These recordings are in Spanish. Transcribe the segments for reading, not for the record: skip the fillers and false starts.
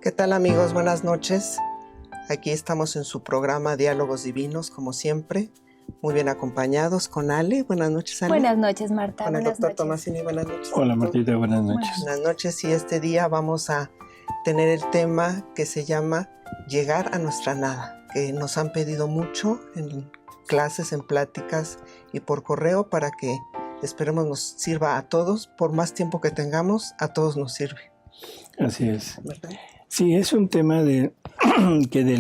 ¿Qué tal, amigos? Buenas noches. Aquí estamos en su programa Diálogos Divinos, como siempre, muy bien acompañados con Ale. Buenas noches, Ale. Buenas noches, Marta. Con el Buenas doctor noches. Tomasini. Buenas noches. Hola, Martita. Buenas noches. Buenas noches. Y este día vamos a tener el tema que se llama Llegar a nuestra nada, que nos han pedido mucho en clases, en pláticas y por correo, para que esperemos nos sirva a todos. Por más tiempo que tengamos, a todos nos sirve. Así es. ¿Verdad? Sí, es un tema del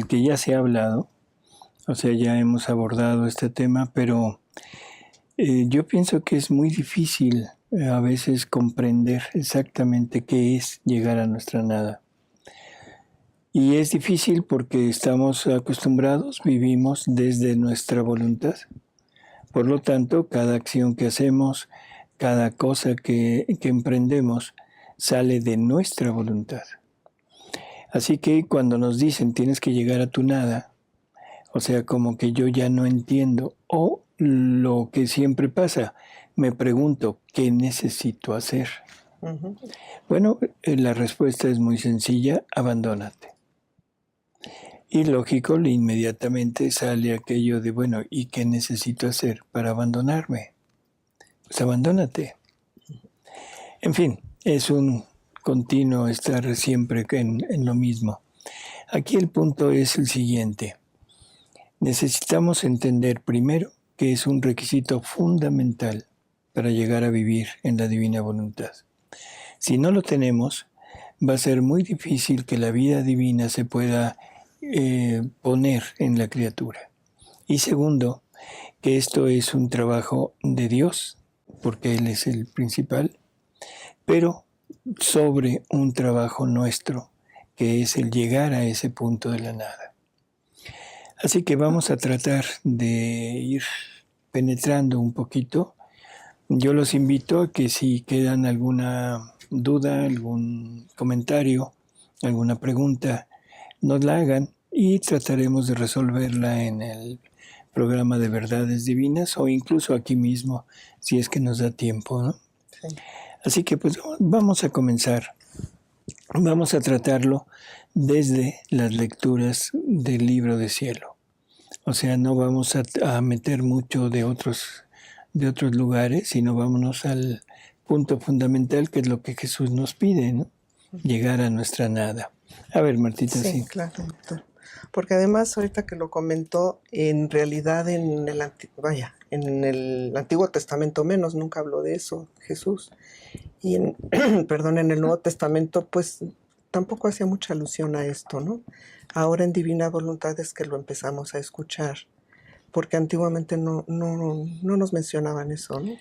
que ya se ha hablado, o sea, ya hemos abordado este tema, pero yo pienso que es muy difícil a veces comprender exactamente qué es llegar a nuestra nada. Y es difícil porque estamos acostumbrados, vivimos desde nuestra voluntad. Por lo tanto, cada acción que hacemos, cada cosa que emprendemos, sale de nuestra voluntad. Así que cuando nos dicen tienes que llegar a tu nada, o sea, como que yo ya no entiendo, o lo que siempre pasa, me pregunto, ¿qué necesito hacer? Uh-huh. Bueno, la respuesta es muy sencilla, abandónate. Y lógico, inmediatamente sale aquello de, bueno, ¿y qué necesito hacer para abandonarme? Pues abandónate. En fin, es un continuo estar siempre en lo mismo. Aquí el punto es el siguiente. Necesitamos entender primero que es un requisito fundamental para llegar a vivir en la divina voluntad. Si no lo tenemos, va a ser muy difícil que la vida divina se pueda poner en la criatura. Y segundo, que esto es un trabajo de Dios, porque Él es el principal, pero sobre un trabajo nuestro, que es el llegar a ese punto de la nada. Así que vamos a tratar de ir penetrando un poquito. Yo los invito a que si quedan alguna duda, algún comentario, alguna pregunta, nos la hagan y trataremos de resolverla en el programa de Verdades Divinas o incluso aquí mismo, si es que nos da tiempo, ¿no? Sí. Así que pues vamos a comenzar. Vamos a tratarlo desde las lecturas del libro de cielo. O sea, no vamos a meter mucho de otros lugares, sino vámonos al punto fundamental, que es lo que Jesús nos pide, ¿no? Llegar a nuestra nada. A ver, Martita, sí. Sí, claro, doctor. Porque además, ahorita que lo comentó, en realidad en el Antiguo Testamento menos, nunca habló de eso Jesús. Y en el Nuevo Testamento, pues tampoco hacía mucha alusión a esto, ¿no? Ahora en Divina Voluntad es que lo empezamos a escuchar, porque antiguamente no nos mencionaban eso, ¿no?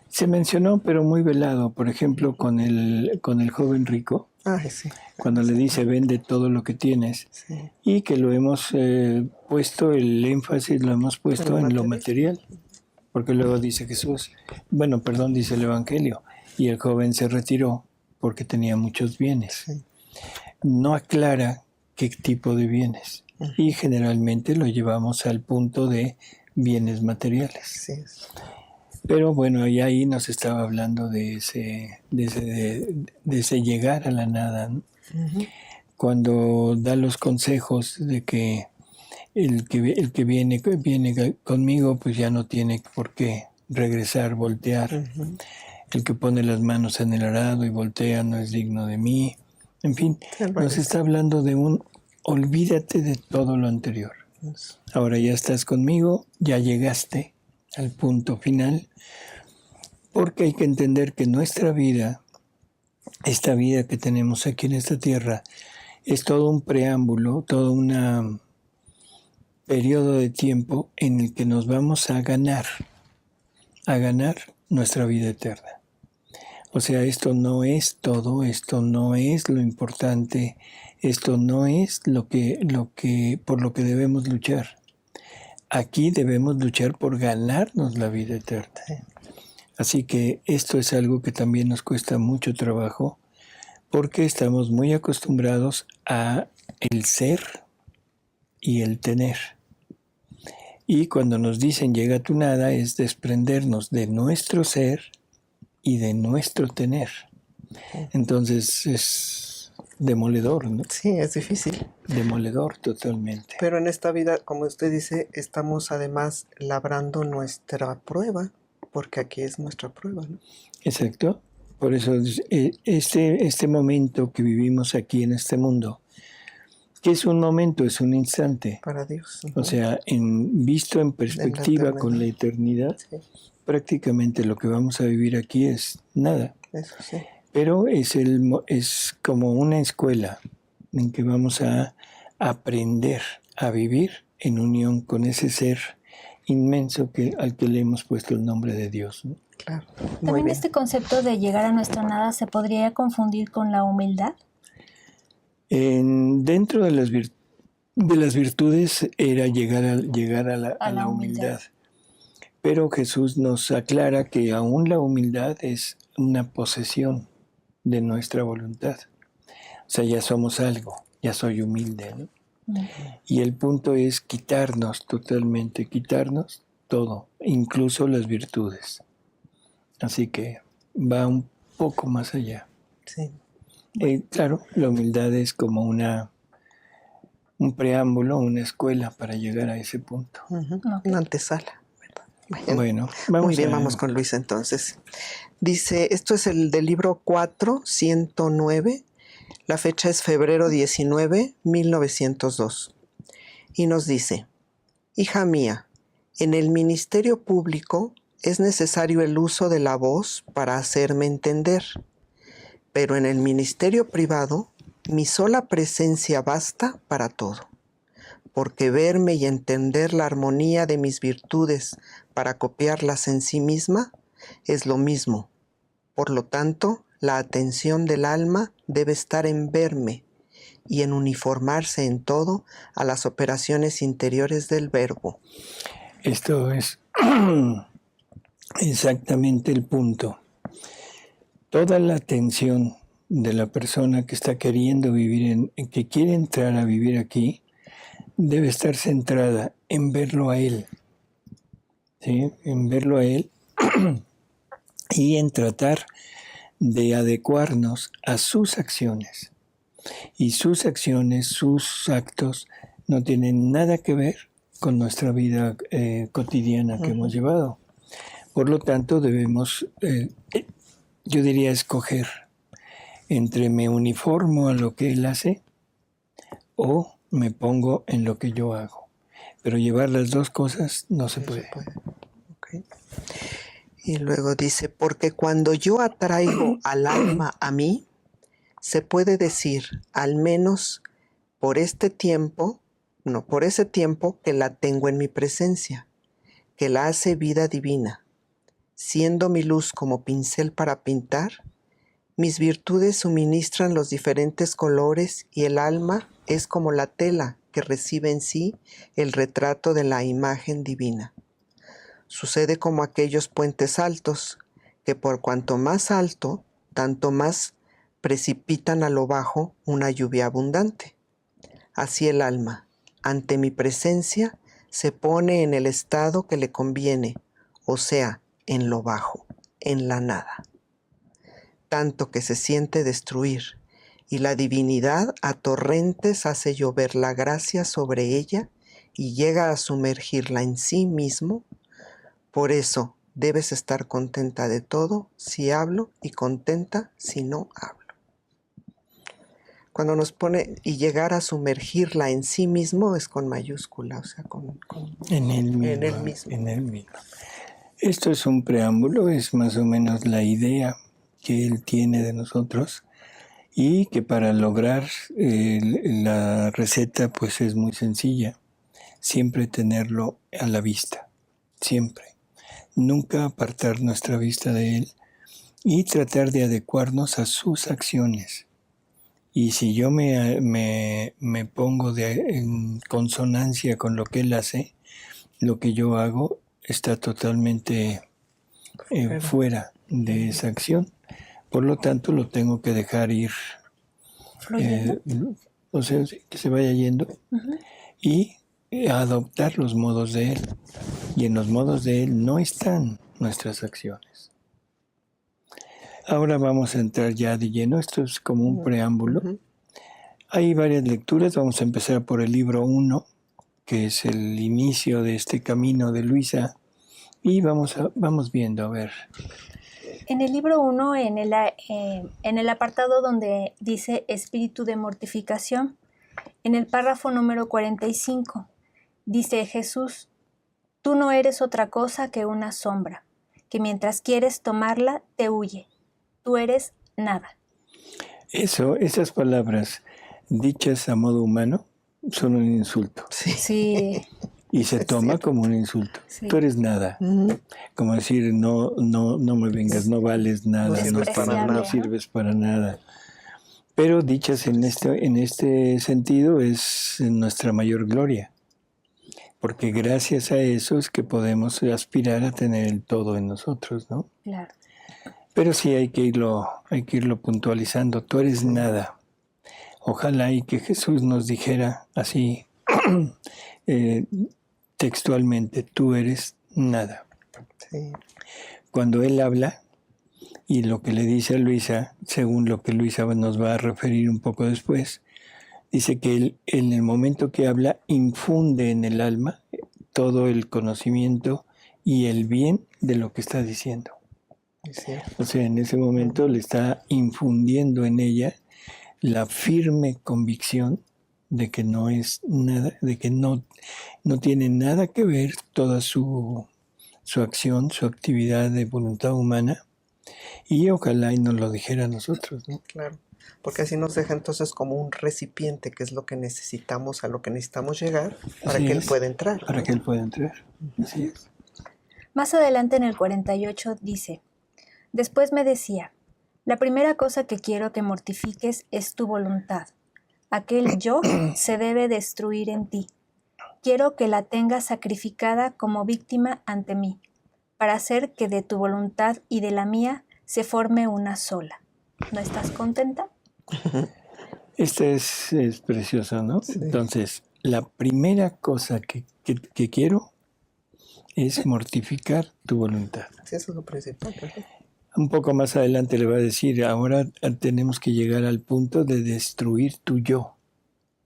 Se mencionó, pero muy velado, por ejemplo, con el joven rico. Sí. Cuando le dice vende todo lo que tienes, sí. Y que lo hemos puesto, el énfasis lo hemos puesto en lo material, porque luego dice Jesús, dice el Evangelio, y el joven se retiró porque tenía muchos bienes. Sí. No aclara qué tipo de bienes, y generalmente lo llevamos al punto de bienes materiales. Sí. Pero bueno, y ahí nos estaba hablando de ese llegar a la nada, ¿no? Uh-huh. Cuando da los consejos de que el que viene conmigo, pues ya no tiene por qué regresar, voltear. Uh-huh. El que pone las manos en el arado y voltea no es digno de mí. En fin, nos está hablando de olvídate de todo lo anterior. Yes. Ahora ya estás conmigo, ya llegaste al punto final, porque hay que entender que nuestra vida, esta vida que tenemos aquí en esta tierra, es todo un preámbulo, todo un periodo de tiempo en el que nos vamos a ganar nuestra vida eterna. O sea, esto no es todo, esto no es lo importante, esto no es por lo que debemos luchar. Aquí debemos luchar por ganarnos la vida eterna. Así que esto es algo que también nos cuesta mucho trabajo, porque estamos muy acostumbrados a el ser y el tener. Y cuando nos dicen llega a tu nada, es desprendernos de nuestro ser y de nuestro tener. Entonces es demoledor, ¿no? Sí, es difícil. Demoledor totalmente. Pero en esta vida, como usted dice, estamos además labrando nuestra prueba, porque aquí es nuestra prueba, ¿no? Exacto. Por eso este momento que vivimos aquí en este mundo, que es un momento, es un instante. Para Dios. O sea, visto en perspectiva con la eternidad, Sí, prácticamente lo que vamos a vivir aquí es nada. eso sí. Pero es como una escuela en que vamos a aprender a vivir en unión con ese ser inmenso al que le hemos puesto el nombre de Dios, ¿no? Claro. Muy También bien. este concepto de llegar a nuestra nada se podría confundir con la humildad. Dentro de las virtudes era llegar a la humildad. Pero Jesús nos aclara que aún la humildad es una posesión de nuestra voluntad. O sea, ya somos algo, ya soy humilde, ¿no? Y el punto es quitarnos totalmente, quitarnos todo, incluso las virtudes. Así que va un poco más allá. Sí. Claro, la humildad es como un preámbulo, una escuela para llegar a ese punto. Una antesala, ¿verdad? Bueno, muy bien, vamos con Luis entonces. Dice, esto es el del libro 4, 109. La fecha es febrero 19, 1902. Y nos dice, hija mía, en el ministerio público es necesario el uso de la voz para hacerme entender, pero en el ministerio privado mi sola presencia basta para todo, porque verme y entender la armonía de mis virtudes para copiarlas en sí misma es lo mismo. Por lo tanto, la atención del alma debe estar en verme y en uniformarse en todo a las operaciones interiores del verbo. Esto es exactamente el punto. Toda la atención de la persona que está queriendo vivir, que quiere entrar a vivir aquí, debe estar centrada en verlo a él, ¿sí? En verlo a él y en tratar de adecuarnos a sus acciones. Y sus acciones, sus actos, no tienen nada que ver con nuestra vida cotidiana que hemos llevado. Por lo tanto, debemos, yo diría, escoger entre me uniformo a lo que él hace o me pongo en lo que yo hago. Pero llevar las dos cosas no se puede. Okay. Y luego dice, porque cuando yo atraigo al alma a mí, se puede decir, al menos por ese tiempo que la tengo en mi presencia, que la hace vida divina. Siendo mi luz como pincel para pintar, mis virtudes suministran los diferentes colores y el alma es como la tela que recibe en sí el retrato de la imagen divina. Sucede como aquellos puentes altos, que por cuanto más alto, tanto más precipitan a lo bajo una lluvia abundante. Así el alma, ante mi presencia, se pone en el estado que le conviene, o sea, en lo bajo, en la nada. Tanto que se siente destruir, y la divinidad a torrentes hace llover la gracia sobre ella y llega a sumergirla en sí mismo. Por eso debes estar contenta de todo si hablo y contenta si no hablo. Cuando nos pone y llegar a sumergirla en sí mismo es con mayúscula, o sea, en él mismo. En él mismo. Esto es un preámbulo, es más o menos la idea que él tiene de nosotros y que para lograr la receta pues es muy sencilla. Siempre tenerlo a la vista, siempre. Nunca apartar nuestra vista de él y tratar de adecuarnos a sus acciones. Y si yo me pongo en consonancia con lo que él hace, lo que yo hago está totalmente fuera de esa acción. Por lo tanto, lo tengo que dejar ir. O sea, que se vaya yendo y adoptar los modos de él. Y en los modos de él no están nuestras acciones. Ahora vamos a entrar ya de lleno. Esto es como un preámbulo Hay varias lecturas, vamos a empezar por el libro 1, que es el inicio de este camino de Luisa, y vamos viendo, a ver. En el libro 1, en el apartado donde dice espíritu de mortificación, en el párrafo número 45, dice Jesús: tú no eres otra cosa que una sombra, que mientras quieres tomarla, te huye. Tú eres nada. Esas palabras dichas a modo humano son un insulto. Sí. Y se toma como un insulto. Sí. Tú eres nada. Como decir, no me vengas, no vales nada, no sirves para nada. Pero dichas en este sentido es nuestra mayor gloria. Porque gracias a eso es que podemos aspirar a tener el todo en nosotros, ¿no? Claro. Pero sí hay que irlo puntualizando. Tú eres nada. Ojalá y que Jesús nos dijera así textualmente, tú eres nada. Sí. Cuando Él habla, y lo que le dice a Luisa, según lo que Luisa nos va a referir un poco después, dice que Él, en el momento que habla, infunde en el alma todo el conocimiento y el bien de lo que está diciendo. Sí. O sea, en ese momento le está infundiendo en ella la firme convicción de que no es nada, de que no tiene nada que ver toda su acción, su actividad de voluntad humana, y ojalá y nos lo dijera a nosotros, ¿no? Claro, porque así nos deja entonces como un recipiente, que es lo que necesitamos, a lo que necesitamos llegar para Así que Él es, pueda entrar. para ¿no? que Él pueda entrar. Así es. Más adelante en el 48 dice: después me decía, la primera cosa que quiero que mortifiques es tu voluntad. Aquel yo se debe destruir en ti. Quiero que la tengas sacrificada como víctima ante mí, para hacer que de tu voluntad y de la mía se forme una sola. ¿No estás contenta? Este es precioso, ¿no? Sí. Entonces, la primera cosa que quiero es mortificar tu voluntad. Sí, eso es lo principal. ¿no? Un poco más adelante le va a decir, ahora tenemos que llegar al punto de destruir tu yo.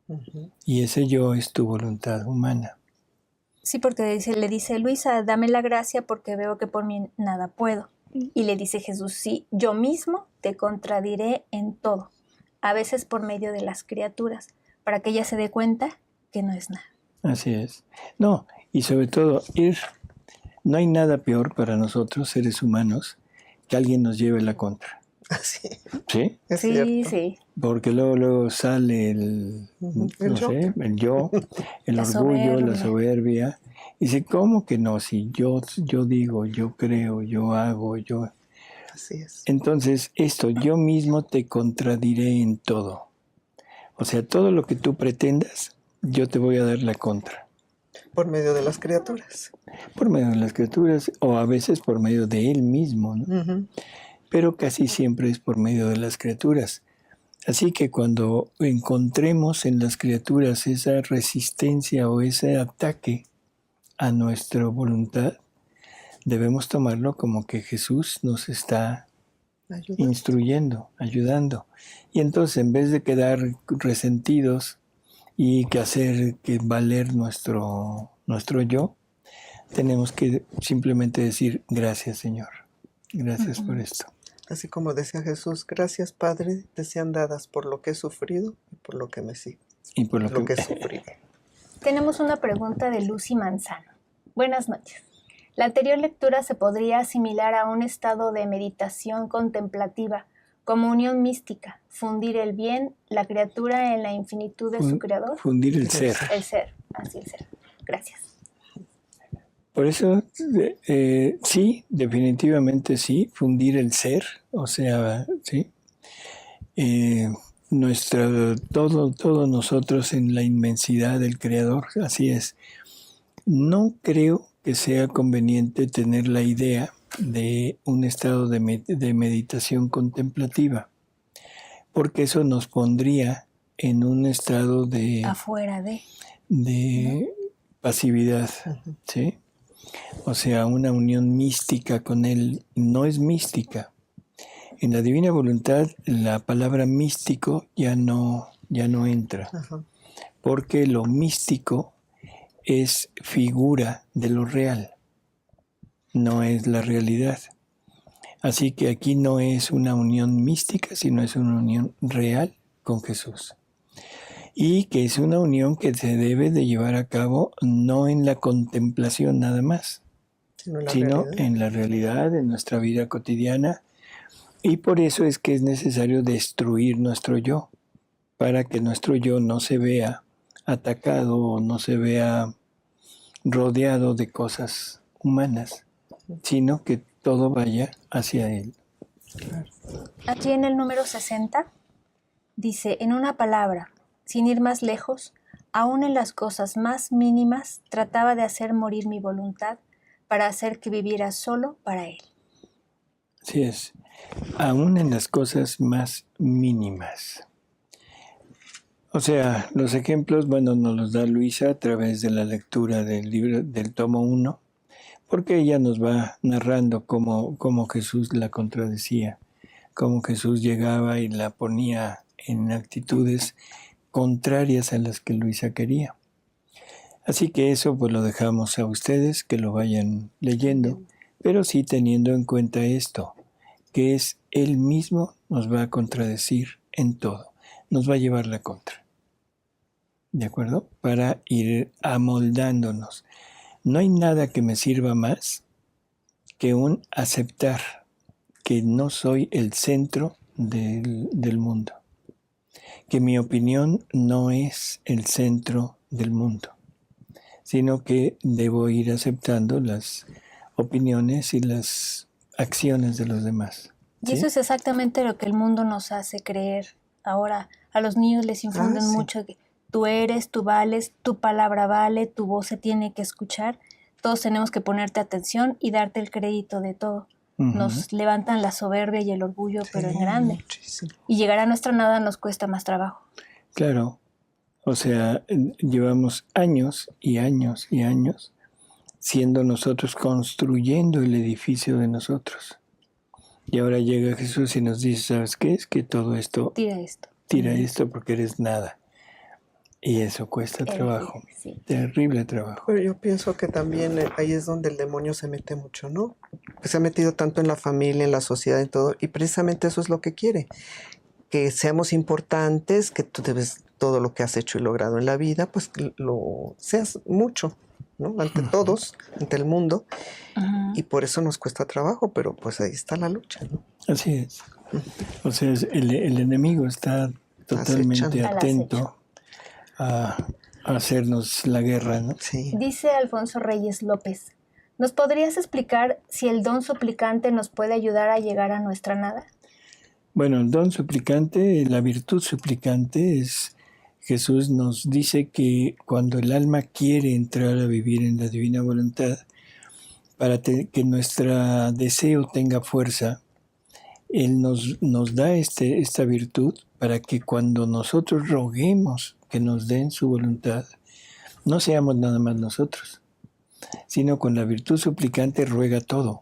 Uh-huh. Y ese yo es tu voluntad humana. Sí, porque le dice Luisa, dame la gracia porque veo que por mí nada puedo. Y le dice Jesús, sí, yo mismo te contradiré en todo, a veces por medio de las criaturas, para que ella se dé cuenta que no es nada. Así es. No, y sobre todo, no hay nada peor para nosotros, seres humanos, que alguien nos lleve la contra. Así, ¿Sí? es Sí, cierto. sí. Porque luego sale el yo, el La orgullo, la soberbia. soberbia. Y dice, ¿cómo que no? Si yo digo, yo creo, yo hago, yo... Así es. Entonces, yo mismo te contradiré en todo. O sea, todo lo que tú pretendas, yo te voy a dar la contra. Por medio de las criaturas. Por medio de las criaturas, o a veces por medio de Él mismo, ¿no? Uh-huh. Pero casi siempre es por medio de las criaturas. Así que cuando encontremos en las criaturas esa resistencia o ese ataque a nuestra voluntad, debemos tomarlo como que Jesús nos está Ayuda. instruyendo, ayudando. Y entonces, en vez de quedar resentidos y que hacer que valer nuestro yo, tenemos que simplemente decir, gracias Señor, gracias por esto. Así como decía Jesús, gracias Padre, te sean dadas por lo que he sufrido y por lo que me sigue. Y por Lo que he sufrido. Tenemos una pregunta de Lucy Manzano. Buenas noches. La anterior lectura se podría asimilar a un estado de meditación contemplativa, como unión mística, fundir el bien, la criatura en la infinitud de su creador. Fundir el ser. El ser, así el ser. Gracias. Por eso, sí, definitivamente sí, fundir el ser, o sea, sí. Todos nosotros en la inmensidad del Creador, así es. No creo que sea conveniente tener la idea de un estado de meditación contemplativa, porque eso nos pondría en un estado de Afuera de pasividad, ¿sí? O sea, una unión mística con Él no es mística. En la divina voluntad, la palabra místico ya no ya no entra, Ajá. porque lo místico es figura de lo real, no es la realidad. Así que aquí no es una unión mística, sino es una unión real con Jesús. Y que es una unión que se debe de llevar a cabo no en la contemplación nada más, Sino la sino realidad. en la realidad, en nuestra vida cotidiana. Y por eso es que es necesario destruir nuestro yo, para que nuestro yo no se vea atacado o no se vea rodeado de cosas humanas, sino que todo vaya hacia él. Aquí en el número 60 dice, en una palabra, sin ir más lejos, aún en las cosas más mínimas trataba de hacer morir mi voluntad para hacer que viviera solo para él. Así es, aún en las cosas más mínimas. O sea, los ejemplos, bueno, nos los da Luisa a través de la lectura del libro del tomo 1, porque ella nos va narrando cómo Jesús la contradecía, cómo Jesús llegaba y la ponía en actitudes contrarias a las que Luisa quería. Así que eso pues lo dejamos a ustedes que lo vayan leyendo, pero sí teniendo en cuenta esto, que es Él mismo nos va a contradecir en todo, nos va a llevar la contra. ¿De acuerdo? Para ir amoldándonos. No hay nada que me sirva más que un aceptar que no soy el centro del mundo, que mi opinión no es el centro del mundo, sino que debo ir aceptando las opiniones y las acciones de los demás. Y ¿Sí? eso es exactamente lo que el mundo nos hace creer. Ahora a los niños les infunden sí. mucho que tú eres, tú vales, tu palabra vale, tu voz se tiene que escuchar. Todos tenemos que ponerte atención y darte el crédito de todo. Nos levantan la soberbia y el orgullo, pero en grande. Muchísimo. Y llegar a nuestra nada nos cuesta más trabajo. Claro, o sea, llevamos años y años y años siendo nosotros construyendo el edificio de nosotros. Y ahora llega Jesús y nos dice, ¿sabes qué? Es que todo esto, Tira esto. esto porque eres nada. Y eso cuesta trabajo, Sí. terrible trabajo. Pero yo pienso que también ahí es donde el demonio se mete mucho, ¿no? Que se ha metido tanto en la familia, en la sociedad, en todo, y precisamente eso es lo que quiere, que seamos importantes, que tú debes todo lo que has hecho y logrado en la vida, pues lo seas mucho, ¿no? Ante todos, ante el mundo, y por eso nos cuesta trabajo, pero pues ahí está la lucha, ¿no? Así es. O sea, el enemigo está totalmente Acechando. atento a hacernos la guerra, ¿no? Sí. Dice Alfonso Reyes López, ¿nos podrías explicar si el don suplicante nos puede ayudar a llegar a nuestra nada? Bueno, el don suplicante, la virtud suplicante es, Jesús nos dice que cuando el alma quiere entrar a vivir en la divina voluntad, para que nuestro deseo tenga fuerza, Él nos da esta virtud para que cuando nosotros roguemos que nos den su voluntad, no seamos nada más nosotros, sino con la virtud suplicante ruega todo.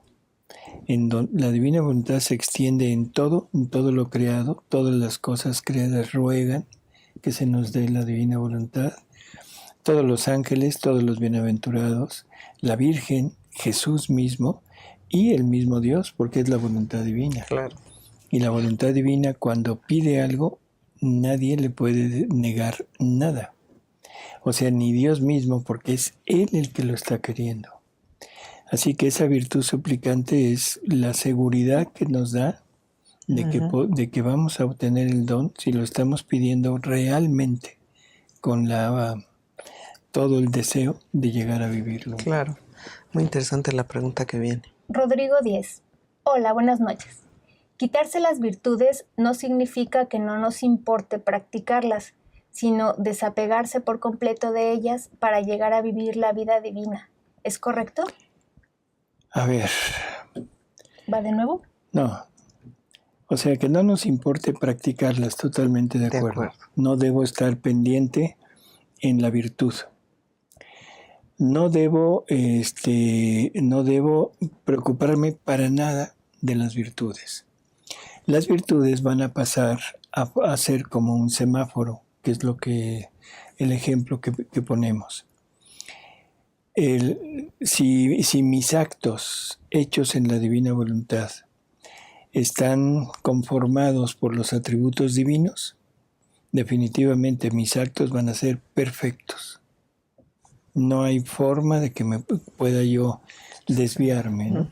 La divina voluntad se extiende en todo lo creado, todas las cosas creadas ruegan que se nos dé la divina voluntad, todos los ángeles, todos los bienaventurados, la Virgen, Jesús mismo y el mismo Dios, porque es la voluntad divina. Claro. Y la voluntad divina, cuando pide algo, nadie le puede negar nada. O sea, ni Dios mismo, porque es Él el que lo está queriendo. Así que esa virtud suplicante es la seguridad que nos da de que vamos a obtener el don si lo estamos pidiendo realmente con todo el deseo de llegar a vivirlo. Claro. Muy interesante la pregunta que viene. Rodrigo 10. Hola, buenas noches. Quitarse las virtudes no significa que no nos importe practicarlas, sino desapegarse por completo de ellas para llegar a vivir la vida divina. ¿Es correcto? A ver. ¿Va de nuevo? No. O sea, que no nos importe practicarlas, totalmente de acuerdo. No debo estar pendiente en la virtud. No debo preocuparme para nada de las virtudes. Las virtudes van a pasar a ser como un semáforo que es el ejemplo que ponemos. Si mis actos hechos en la divina voluntad están conformados por los atributos divinos, definitivamente mis actos van a ser perfectos. No hay forma de que me pueda yo desviarme, ¿no?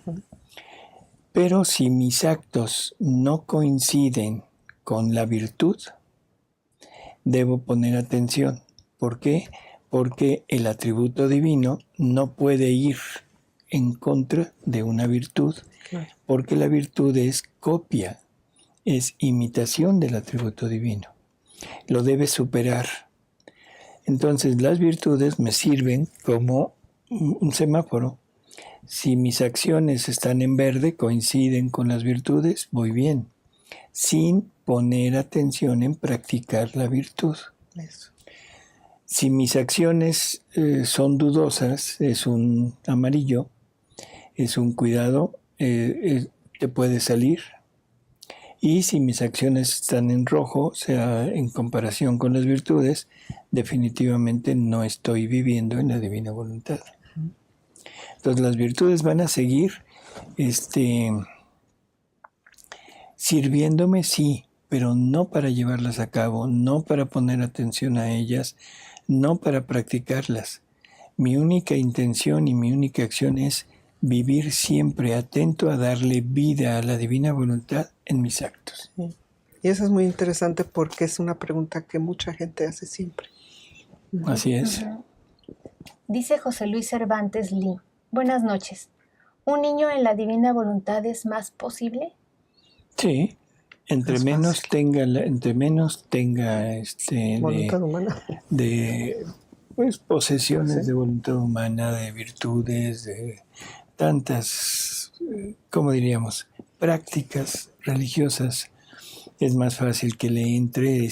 Pero si mis actos no coinciden con la virtud, debo poner atención. ¿Por qué? Porque el atributo divino no puede ir en contra de una virtud, porque la virtud es copia, es imitación del atributo divino. Lo debe superar. Entonces las virtudes me sirven como un semáforo. Si mis acciones están en verde, coinciden con las virtudes, voy bien, sin poner atención en practicar la virtud. Eso. Si mis acciones son dudosas, es un amarillo, es un cuidado, te puede salir. Y si mis acciones están en rojo, o sea, en comparación con las virtudes, definitivamente no estoy viviendo en la divina voluntad. Entonces las virtudes van a seguir sirviéndome, sí, pero no para llevarlas a cabo, no para poner atención a ellas, no para practicarlas. Mi única intención y mi única acción es vivir siempre atento a darle vida a la divina voluntad en mis actos. Sí. Y eso es muy interesante porque es una pregunta que mucha gente hace siempre. Así es. Dice José Luis Cervantes Lee. Buenas noches. ¿Un niño en la divina voluntad es más posible? Sí. Entre menos tenga voluntad humana. De pues, posesiones Sí. de voluntad humana, de virtudes, de tantas, ¿cómo diríamos?, prácticas religiosas, es más fácil que le entre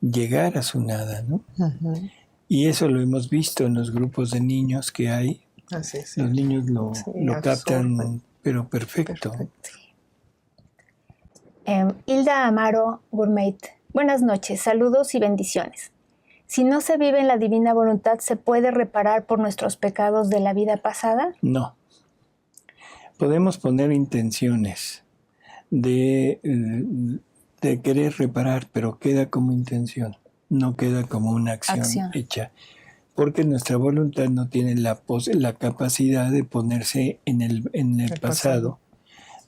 llegar a su nada, ¿no? Uh-huh. Y eso lo hemos visto en los grupos de niños que hay. Así es. Los niños lo captan, pero perfecto. Hilda Amaro Gourmet. Buenas noches, saludos y bendiciones. Si no se vive en la divina voluntad, ¿se puede reparar por nuestros pecados de la vida pasada? No. Podemos poner intenciones de querer reparar, pero queda como intención, no queda como una acción hecha. Porque nuestra voluntad no tiene la capacidad de ponerse en el pasado,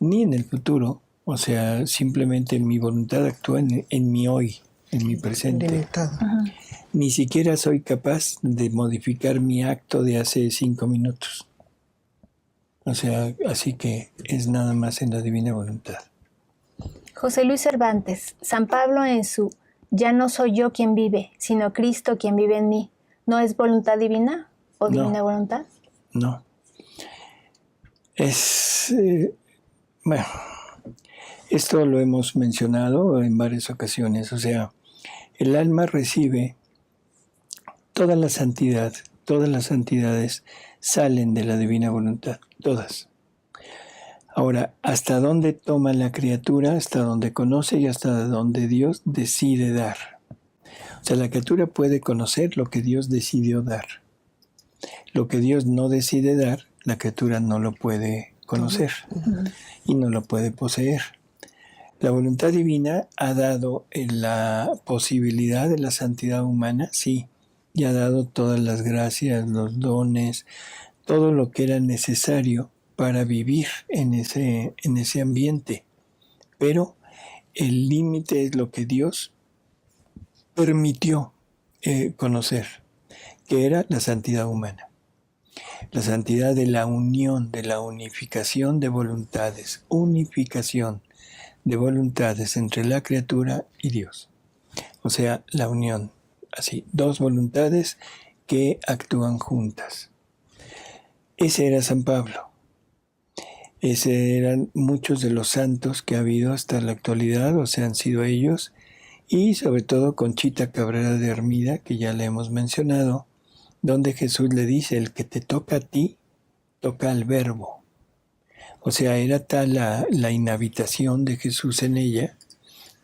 ni en el futuro. O sea, simplemente mi voluntad actúa en mi hoy, en mi presente. Limitado. Uh-huh. Ni siquiera soy capaz de modificar mi acto de hace 5 minutos. O sea, así que es nada más en la divina voluntad. José Luis Cervantes, San Pablo en su "Ya no soy yo quien vive, sino Cristo quien vive en mí", ¿no es voluntad divina o divina voluntad? No. Es, bueno, esto lo hemos mencionado en varias ocasiones. O sea, el alma recibe toda la santidad, todas las santidades salen de la divina voluntad, todas. Ahora, ¿hasta dónde toma la criatura? Hasta donde conoce y hasta donde Dios decide dar. O sea, la criatura puede conocer lo que Dios decidió dar. Lo que Dios no decide dar, la criatura no lo puede conocer y no lo puede poseer. La voluntad divina ha dado la posibilidad de la santidad humana, sí, y ha dado todas las gracias, los dones, todo lo que era necesario para vivir en ese ambiente. Pero el límite es lo que Dios permitió conocer, que era la santidad humana. La santidad de la unión, de la unificación de voluntades, unificación de voluntades entre la criatura y Dios. O sea, la unión, así, dos voluntades que actúan juntas. Ese era San Pablo. Ese eran muchos de los santos que ha habido hasta la actualidad, o sea, han sido ellos, y sobre todo Conchita Cabrera de Hermida, que ya le hemos mencionado, donde Jesús le dice, el que te toca a ti, toca al Verbo. O sea, era tal la inhabitación de Jesús en ella,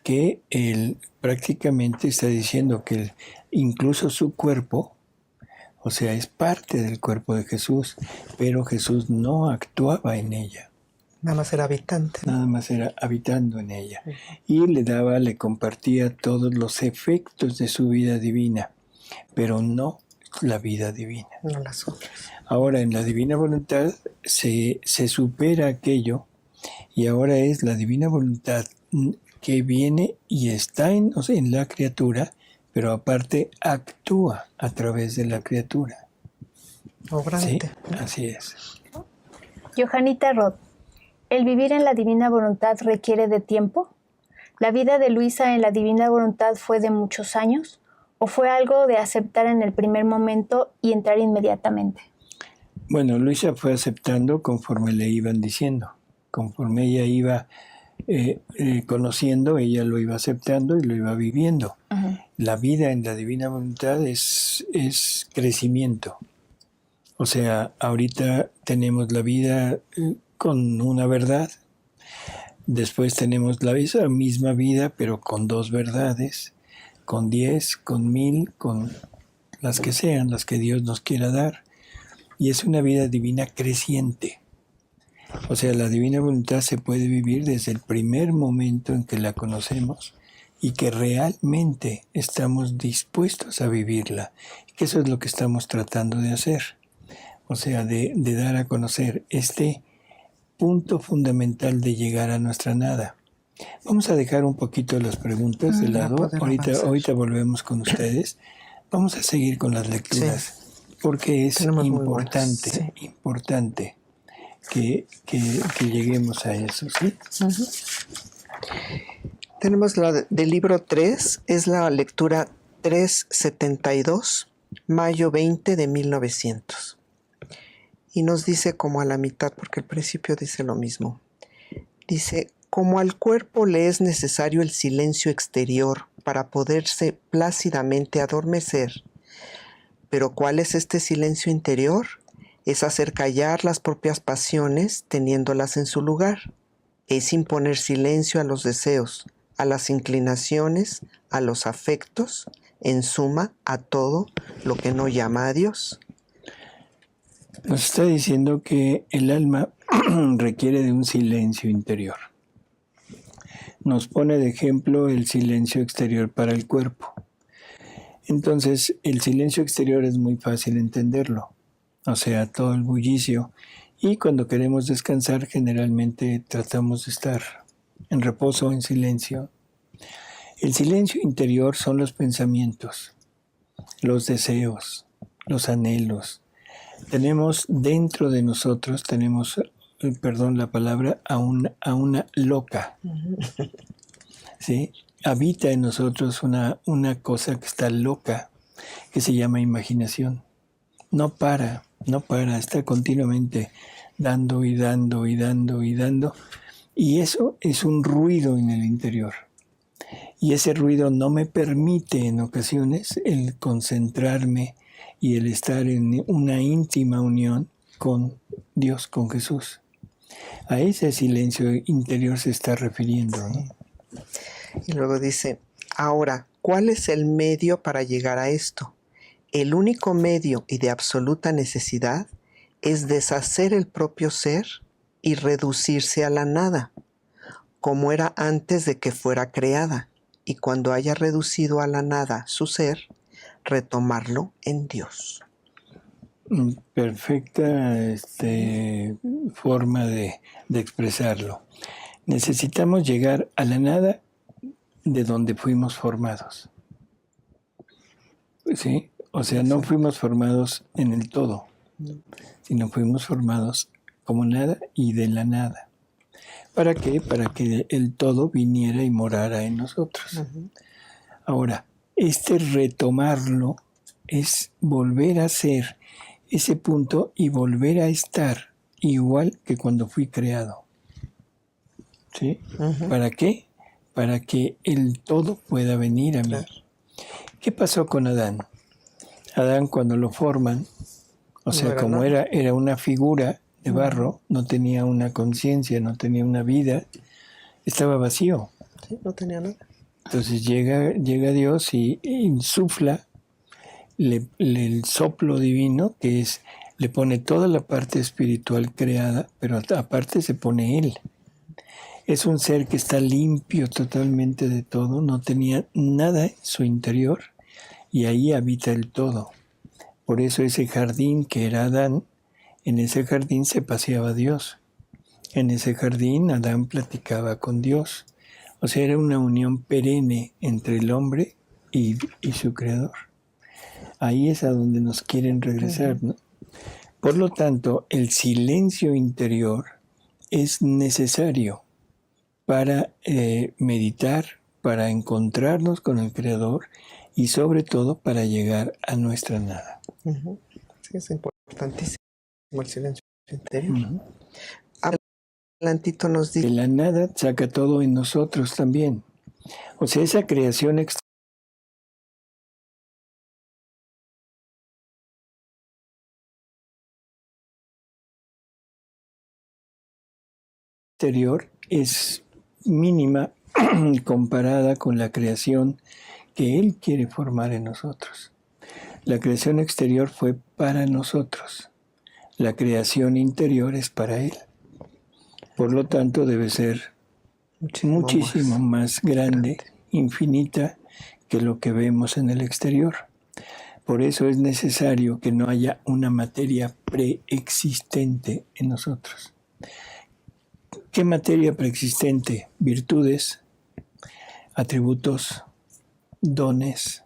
que él prácticamente está diciendo que incluso su cuerpo, o sea, es parte del cuerpo de Jesús, pero Jesús no actuaba en ella. Nada más era habitante. Nada más era habitando en ella. Y le compartía todos los efectos de su vida divina, pero no la vida divina. No las otras. Ahora, en la divina voluntad se supera aquello, y ahora es la divina voluntad que viene y está en la criatura, pero aparte actúa a través de la criatura. Obrante. Sí, así es. Johanita Roth, ¿el vivir en la divina voluntad requiere de tiempo? ¿La vida de Luisa en la divina voluntad fue de muchos años? ¿O fue algo de aceptar en el primer momento y entrar inmediatamente? Bueno, Luisa fue aceptando conforme le iban diciendo. Conforme ella iba conociendo, ella lo iba aceptando y lo iba viviendo. Uh-huh. La vida en la divina voluntad es crecimiento. O sea, ahorita tenemos la vida con una verdad. Después tenemos esa misma vida, pero con 2 verdades, con 10, con 1000, con las que sean, las que Dios nos quiera dar. Y es una vida divina creciente. O sea, la divina voluntad se puede vivir desde el primer momento en que la conocemos y que realmente estamos dispuestos a vivirla. Que eso es lo que estamos tratando de hacer. O sea, de dar a conocer este punto fundamental de llegar a nuestra nada. Vamos a dejar un poquito las preguntas de lado. Ahorita volvemos con ustedes. Vamos a seguir con las lecturas. Sí. Porque es importante, sí, importante que lleguemos a eso, ¿sí? Uh-huh. Tenemos la del libro 3, es la lectura 372, mayo 20 de 1900. Y nos dice como a la mitad, porque al principio dice lo mismo. Dice, como al cuerpo le es necesario el silencio exterior para poderse plácidamente adormecer. Pero ¿cuál es este silencio interior? Es hacer callar las propias pasiones teniéndolas en su lugar. Es imponer silencio a los deseos, a las inclinaciones, a los afectos, en suma, a todo lo que no llama a Dios. Nos está diciendo que el alma requiere de un silencio interior. Nos pone de ejemplo el silencio exterior para el cuerpo. Entonces, el silencio exterior es muy fácil entenderlo. O sea, todo el bullicio. Y cuando queremos descansar, generalmente tratamos de estar en reposo, en silencio. El silencio interior son los pensamientos, los deseos, los anhelos. Tenemos dentro de nosotros, perdón la palabra, a una loca. ¿Sí? Habita en nosotros una cosa que está loca, que se llama imaginación. No para, está continuamente dando y dando y dando y dando. Y eso es un ruido en el interior. Y ese ruido no me permite en ocasiones el concentrarme y el estar en una íntima unión con Dios, con Jesús. A ese silencio interior se está refiriendo, ¿no? Y luego dice, ahora, ¿cuál es el medio para llegar a esto? El único medio y de absoluta necesidad es deshacer el propio ser y reducirse a la nada, como era antes de que fuera creada, y cuando haya reducido a la nada su ser, retomarlo en Dios. Perfecta forma de expresarlo. Necesitamos llegar a la nada de donde fuimos formados. ¿Sí? O sea, no fuimos formados en el todo, sino fuimos formados como nada y de la nada. ¿Para qué? Para que el todo viniera y morara en nosotros. Uh-huh. Ahora, retomarlo es volver a ser ese punto y volver a estar igual que cuando fui creado. ¿Sí? Uh-huh. ¿Para qué? Para que el todo pueda venir a mí. Claro. ¿Qué pasó con Adán? Adán, cuando lo forman, o sea, no como era una figura de barro, no tenía una conciencia, no tenía una vida, estaba vacío. Sí, no tenía nada. Entonces llega Dios y insufla el soplo divino, que es, le pone toda la parte espiritual creada, pero aparte se pone Él. Es un ser que está limpio totalmente de todo, no tenía nada en su interior y ahí habita el todo. Por eso ese jardín que era Adán, en ese jardín se paseaba Dios. En ese jardín Adán platicaba con Dios. O sea, era una unión perenne entre el hombre y su creador. Ahí es a donde nos quieren regresar, ¿no? Por lo tanto, el silencio interior es necesario para meditar, para encontrarnos con el Creador y sobre todo para llegar a nuestra nada. Sí, es importantísimo el silencio interior. Adelantito nos dice... De la nada saca todo en nosotros también. O sea, esa creación exterior es mínima comparada con la creación que Él quiere formar en nosotros. La creación exterior fue para nosotros. La creación interior es para Él. Por lo tanto, debe ser muchísimo más grande, infinita, que lo que vemos en el exterior. Por eso es necesario que no haya una materia preexistente en nosotros. ¿Qué materia preexistente? Virtudes, atributos, dones,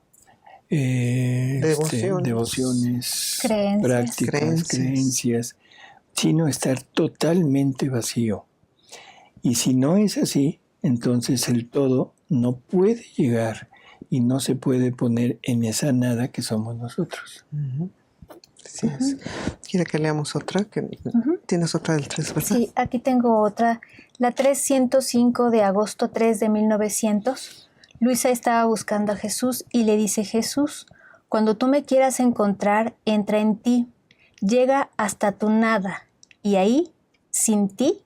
devociones, prácticas, creencias, sino estar totalmente vacío. Y si no es así, entonces el todo no puede llegar y no se puede poner en esa nada que somos nosotros. Así es. ¿Quiere que leamos otra? ¿Tienes otra del 3, verdad? Sí, aquí tengo otra. La 305 de agosto 3 de 1900. Luisa estaba buscando a Jesús y le dice: Jesús, cuando tú me quieras encontrar, entra en ti, llega hasta tu nada, y ahí, sin ti,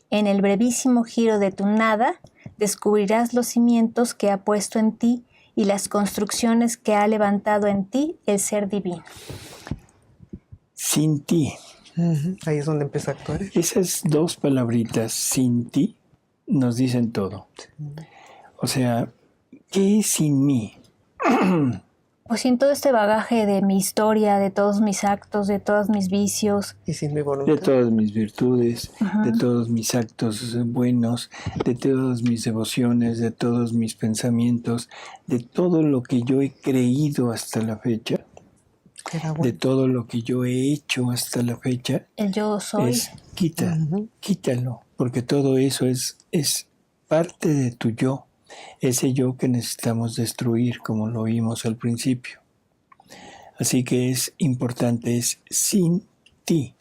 en el brevísimo giro de tu nada, descubrirás los cimientos que ha puesto en ti y las construcciones que ha levantado en ti el ser divino. Sin ti. Ahí es donde empieza a actuar. Esas dos palabritas, sin ti, nos dicen todo. O sea, ¿qué es sin mí? Pues sin todo este bagaje de mi historia, de todos mis actos, de todos mis vicios. Y sin mi voluntad. De todas mis virtudes, de todos mis actos buenos, de todas mis devociones, de todos mis pensamientos, de todo lo que yo he creído hasta la fecha, de todo lo que yo he hecho hasta la fecha. El yo soy. Quítalo, porque todo eso es parte de tu yo. Ese yo que necesitamos destruir, como lo vimos al principio. Así que es importante, es sin ti.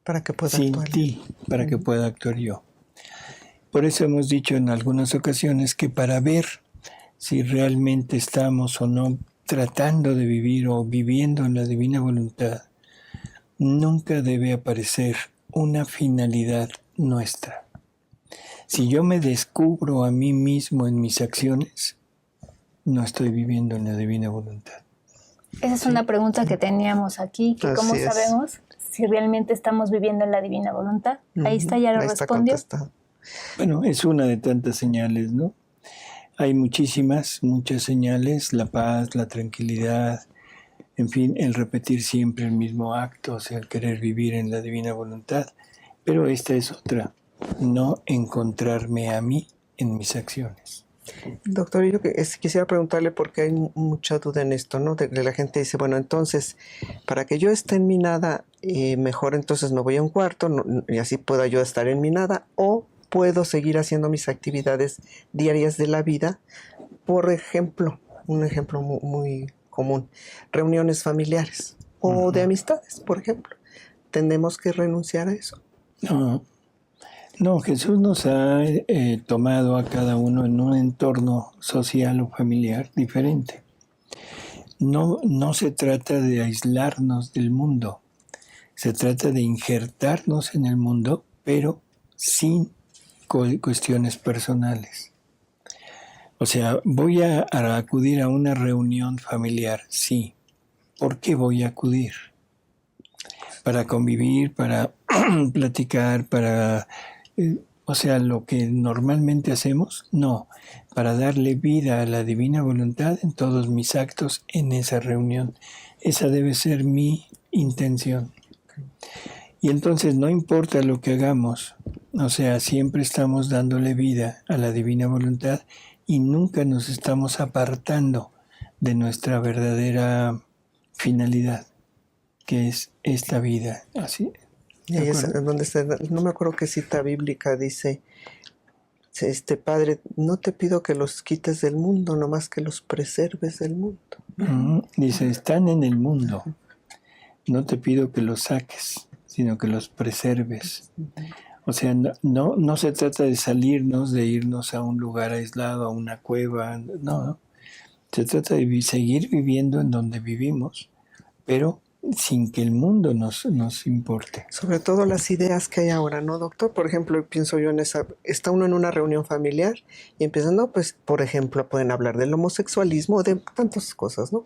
Para que pueda sin actuar. ti, para que pueda actuar yo. Por eso hemos dicho en algunas ocasiones que para ver si realmente estamos o no tratando de vivir o viviendo en la divina voluntad, nunca debe aparecer una finalidad nuestra. Si yo me descubro a mí mismo en mis acciones, no estoy viviendo en la divina voluntad. Esa es una pregunta que teníamos aquí, que ¿cómo sabemos si realmente estamos viviendo en la divina voluntad? Ahí está, ya lo respondió. Bueno, es una de tantas señales, ¿no? Hay muchas señales: la paz, la tranquilidad, en fin, el repetir siempre el mismo acto, o sea, el querer vivir en la divina voluntad. Pero esta es otra: no encontrarme a mí en mis acciones. Doctor, yo quisiera preguntarle, porque hay mucha duda en esto, ¿no? De la gente dice, bueno, entonces, para que yo esté en mi nada, mejor entonces me voy a un cuarto y así pueda yo estar en mi nada, o puedo seguir haciendo mis actividades diarias de la vida. Por ejemplo, un ejemplo muy común, reuniones familiares o de amistades, por ejemplo. ¿Tenemos que renunciar a eso? No, Jesús nos ha tomado a cada uno en un entorno social o familiar diferente. No se trata de aislarnos del mundo, se trata de injertarnos en el mundo, pero sin cuestiones personales. O sea, voy a acudir a una reunión familiar, sí. ¿Por qué voy a acudir? Para convivir, para platicar, para... o sea, lo que normalmente hacemos, no. Para darle vida a la divina voluntad en todos mis actos en esa reunión. Esa debe ser mi intención. Y entonces no importa lo que hagamos, o sea, siempre estamos dándole vida a la divina voluntad y nunca nos estamos apartando de nuestra verdadera finalidad, que es esta vida. Así. Y ahí es donde está, no me acuerdo qué cita bíblica dice, Padre, no te pido que los quites del mundo, nomás que los preserves del mundo. Dice, están en el mundo, no te pido que los saques, sino que los preserves. O sea, no se trata de salirnos, de irnos a un lugar aislado, a una cueva, no. Se trata de seguir viviendo en donde vivimos, pero sin que el mundo nos importe. Sobre todo las ideas que hay ahora, ¿no, doctor? Por ejemplo, pienso yo está uno en una reunión familiar y empiezan, no, pues, por ejemplo, pueden hablar del homosexualismo, de tantas cosas, ¿no?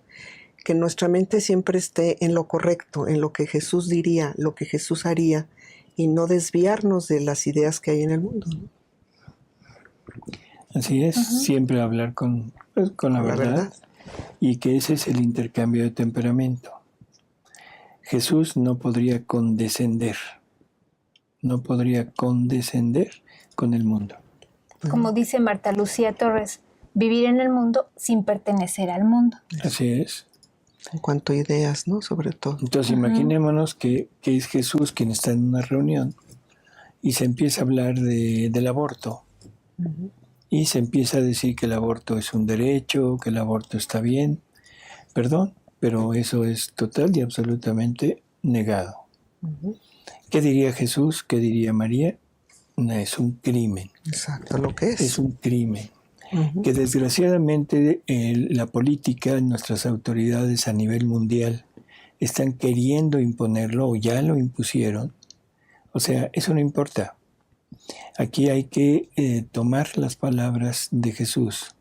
Que nuestra mente siempre esté en lo correcto, en lo que Jesús diría, lo que Jesús haría, y no desviarnos de las ideas que hay en el mundo, ¿no? Así es, siempre hablar con la verdad, y que ese es el intercambio de temperamento. Jesús no podría condescender con el mundo. Como dice Marta Lucía Torres, vivir en el mundo sin pertenecer al mundo. Así es. En cuanto a ideas, ¿no? Sobre todo. Entonces imaginémonos que es Jesús quien está en una reunión y se empieza a hablar del aborto. Y se empieza a decir que el aborto es un derecho, que el aborto está bien. Perdón, pero eso es total y absolutamente negado. ¿Qué diría Jesús? ¿Qué diría María? No, es un crimen. Exacto, lo que es. Es un crimen. Que desgraciadamente la política, nuestras autoridades a nivel mundial están queriendo imponerlo o ya lo impusieron. O sea, eso no importa. Aquí hay que tomar las palabras de Jesús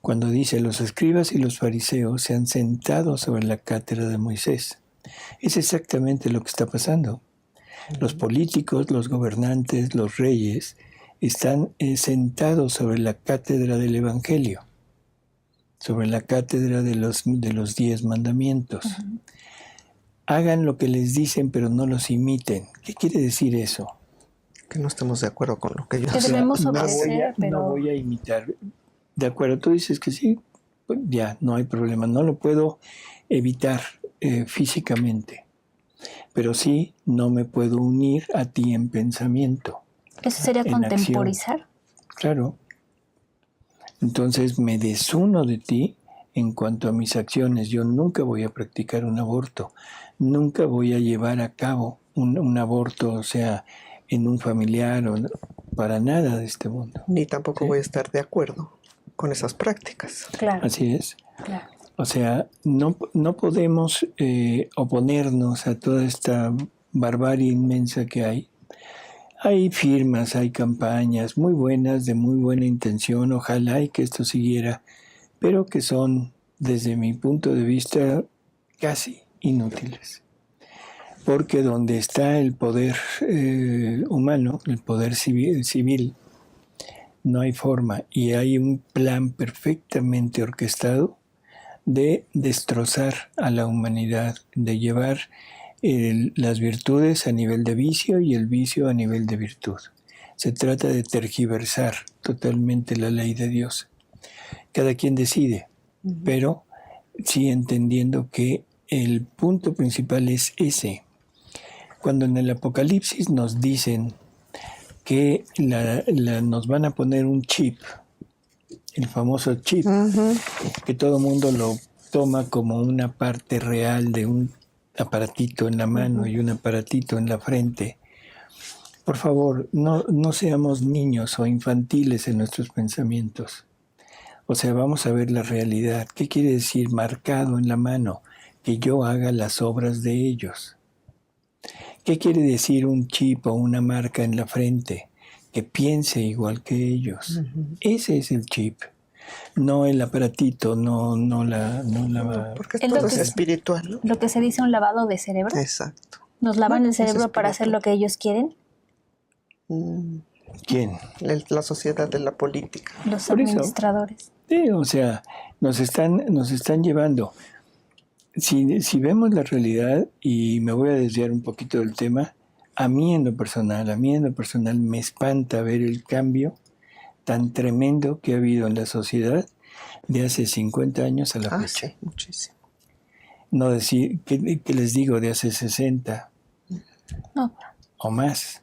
cuando dice: los escribas y los fariseos se han sentado sobre la cátedra de Moisés. Es exactamente lo que está pasando. Los políticos, los gobernantes, los reyes están sentados sobre la cátedra del Evangelio, sobre la cátedra de los 10 mandamientos. Hagan lo que les dicen, pero no los imiten. ¿Qué quiere decir eso? Que no estemos de acuerdo con lo que ellos Que debemos obedecer, no voy a imitar. De acuerdo, tú dices que sí, pues ya, no hay problema. No lo puedo evitar físicamente, pero sí no me puedo unir a ti en pensamiento. ¿Eso sería contemporizar? Acción. Claro. Entonces me desuno de ti en cuanto a mis acciones. Yo nunca voy a practicar un aborto. Nunca voy a llevar a cabo un aborto, o sea, en un familiar o para nada de este mundo. Ni tampoco voy a estar de acuerdo con esas prácticas. Claro. Así es. Claro. O sea, no podemos oponernos a toda esta barbarie inmensa que hay. Hay firmas, hay campañas muy buenas, de muy buena intención, ojalá y que esto siguiera, pero que son, desde mi punto de vista, casi inútiles. Porque donde está el poder humano, el poder civil, no hay forma, y hay un plan perfectamente orquestado de destrozar a la humanidad, de llevar las virtudes a nivel de vicio y el vicio a nivel de virtud. Se trata de tergiversar totalmente la ley de Dios. Cada quien decide, pero sí entendiendo que el punto principal es ese. Cuando en el Apocalipsis nos dicen que nos van a poner un chip, el famoso chip, que todo el mundo lo toma como una parte real de un aparatito en la mano y un aparatito en la frente. Por favor, no seamos niños o infantiles en nuestros pensamientos. O sea, vamos a ver la realidad. ¿Qué quiere decir marcado en la mano? Que yo haga las obras de ellos. ¿Qué quiere decir un chip o una marca en la frente? Que piense igual que ellos. Ese es el chip. No el aparatito, no la Porque Es lo todo que es es- espiritual, ¿no? Lo que se dice un lavado de cerebro. Exacto. Nos lavan el Es cerebro para hacer espiritual. lo que ellos quieren, Mm, ¿Quién? La sociedad de la política. los Por eso. administradores. Sí, o sea, nos están llevando. Si vemos la realidad, y me voy a desviar un poquito del tema, a mí en lo personal me espanta ver el cambio tan tremendo que ha habido en la sociedad de hace 50 años a la fecha. Sí, muchísimo. No decir, ¿qué les digo? De hace 60 No, o más.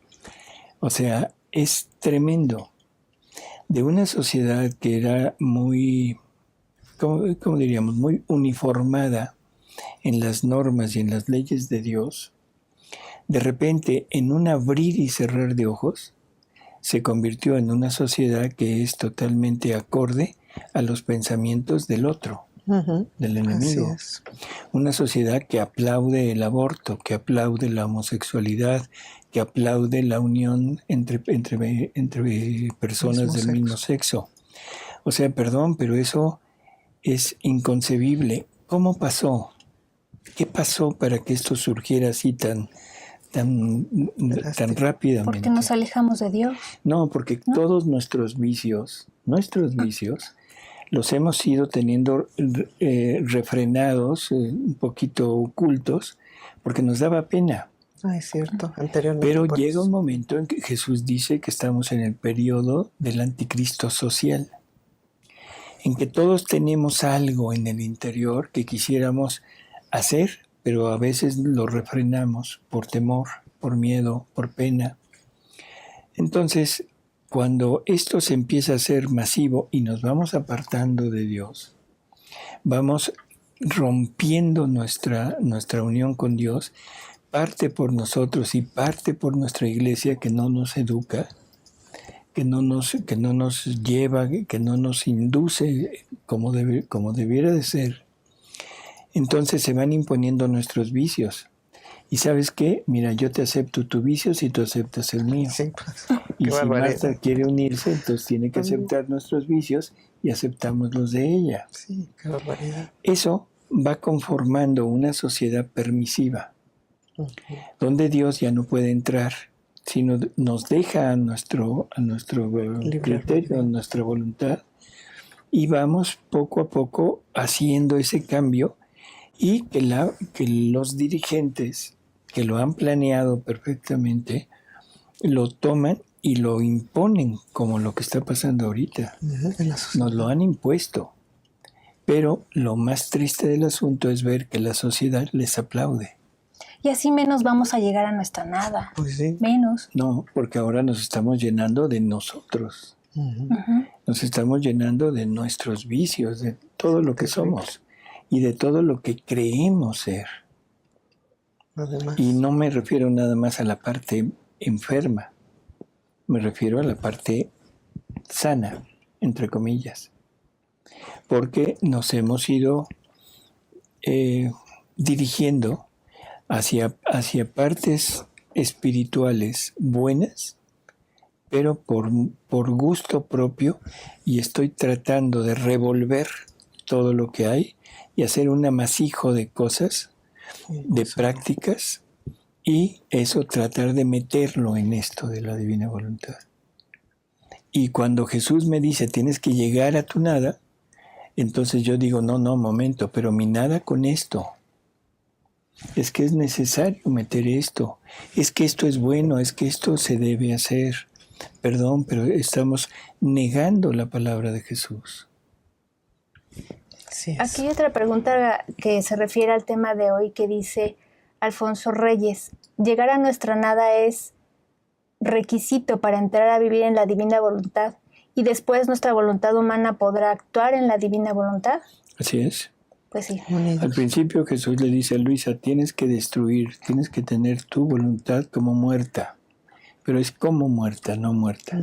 O sea, es tremendo. De una sociedad que era muy, ¿cómo diríamos? Muy uniformada en las normas y en las leyes de Dios, de repente, en un abrir y cerrar de ojos, se convirtió en una sociedad que es totalmente acorde a los pensamientos del otro, del enemigo. Así es. Una sociedad que aplaude el aborto, que aplaude la homosexualidad, que aplaude la unión entre personas del mismo sexo. O sea, perdón, pero eso es inconcebible. ¿Cómo pasó? ¿Qué pasó para que esto surgiera así tan rápidamente? porque nos alejamos de Dios. No, porque todos nuestros vicios, los hemos ido teniendo refrenados, un poquito ocultos, porque nos daba pena. Es cierto, anteriormente. Pero llega un momento en que Jesús dice que estamos en el periodo del anticristo social, en que todos tenemos algo en el interior que quisiéramos hacer, pero a veces lo refrenamos por temor, por miedo, por pena. Entonces, cuando esto se empieza a hacer masivo y nos vamos apartando de Dios, vamos rompiendo nuestra unión con Dios, parte por nosotros y parte por nuestra iglesia que no nos educa, que no nos lleva, que no nos induce como debiera de ser. Entonces se van imponiendo nuestros vicios. ¿Y sabes qué? Mira, yo te acepto tu vicio si tú aceptas el mío. Sí, pues, y qué si barbaridad. Marta quiere unirse, entonces tiene que aceptar nuestros vicios y aceptamos los de ella. Sí, qué barbaridad. Eso va conformando una sociedad permisiva, donde Dios ya no puede entrar, sino nos deja a nuestro criterio, a nuestra voluntad, y vamos poco a poco haciendo ese cambio, y que los dirigentes que lo han planeado perfectamente lo toman y lo imponen, como lo que está pasando ahorita. Nos lo han impuesto. Pero lo más triste del asunto es ver que la sociedad les aplaude. Y así menos vamos a llegar a nuestra nada. Pues sí. Menos. No, porque ahora nos estamos llenando de nosotros. Nos estamos llenando de nuestros vicios, de todo lo que somos y de todo lo que creemos ser. Además. Y no me refiero nada más a la parte enferma, me refiero a la parte sana, entre comillas, porque nos hemos ido dirigiendo hacia partes espirituales buenas, pero por gusto propio, y estoy tratando de revolver todo lo que hay y hacer un amasijo de cosas, de prácticas, y eso tratar de meterlo en esto de la divina voluntad. Y cuando Jesús me dice tienes que llegar a tu nada, entonces yo digo no, momento, pero mi nada con esto. Es que es necesario meter esto. Es que esto es bueno, es que esto se debe hacer. Perdón, pero estamos negando la palabra de Jesús. Sí es. Aquí hay otra pregunta que se refiere al tema de hoy que dice Alfonso Reyes. Llegar a nuestra nada es requisito para entrar a vivir en la divina voluntad y después nuestra voluntad humana podrá actuar en la divina voluntad. Así es. Pues sí. Al principio Jesús le dice a Luisa, tienes que destruir, tienes que tener tu voluntad como muerta, pero es como muerta, no muerta.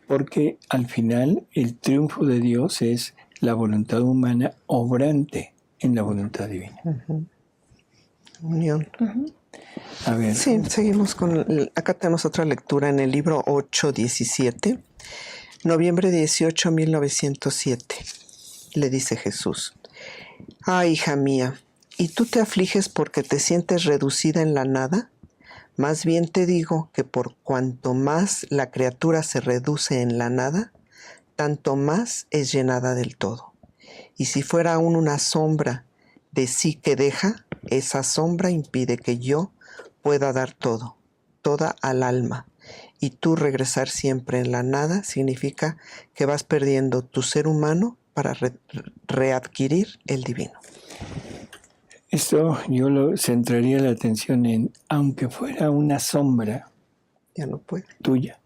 Porque al final el triunfo de Dios es la voluntad humana obrante en la voluntad divina. Unión. A ver. Sí, seguimos con... Acá tenemos otra lectura en el libro 8:17. Noviembre 18, 1907. Le dice Jesús: Ah, hija mía, ¿y tú te afliges porque te sientes reducida en la nada? Más bien te digo que por cuanto más la criatura se reduce en la nada, tanto más es llenada del todo. Y si fuera aún una sombra de sí que deja, esa sombra impide que yo pueda dar todo, toda al alma. Y tú regresar siempre en la nada significa que vas perdiendo tu ser humano para readquirir el divino. Esto yo lo centraría la atención en, aunque fuera una sombra Ya no puede. tuya,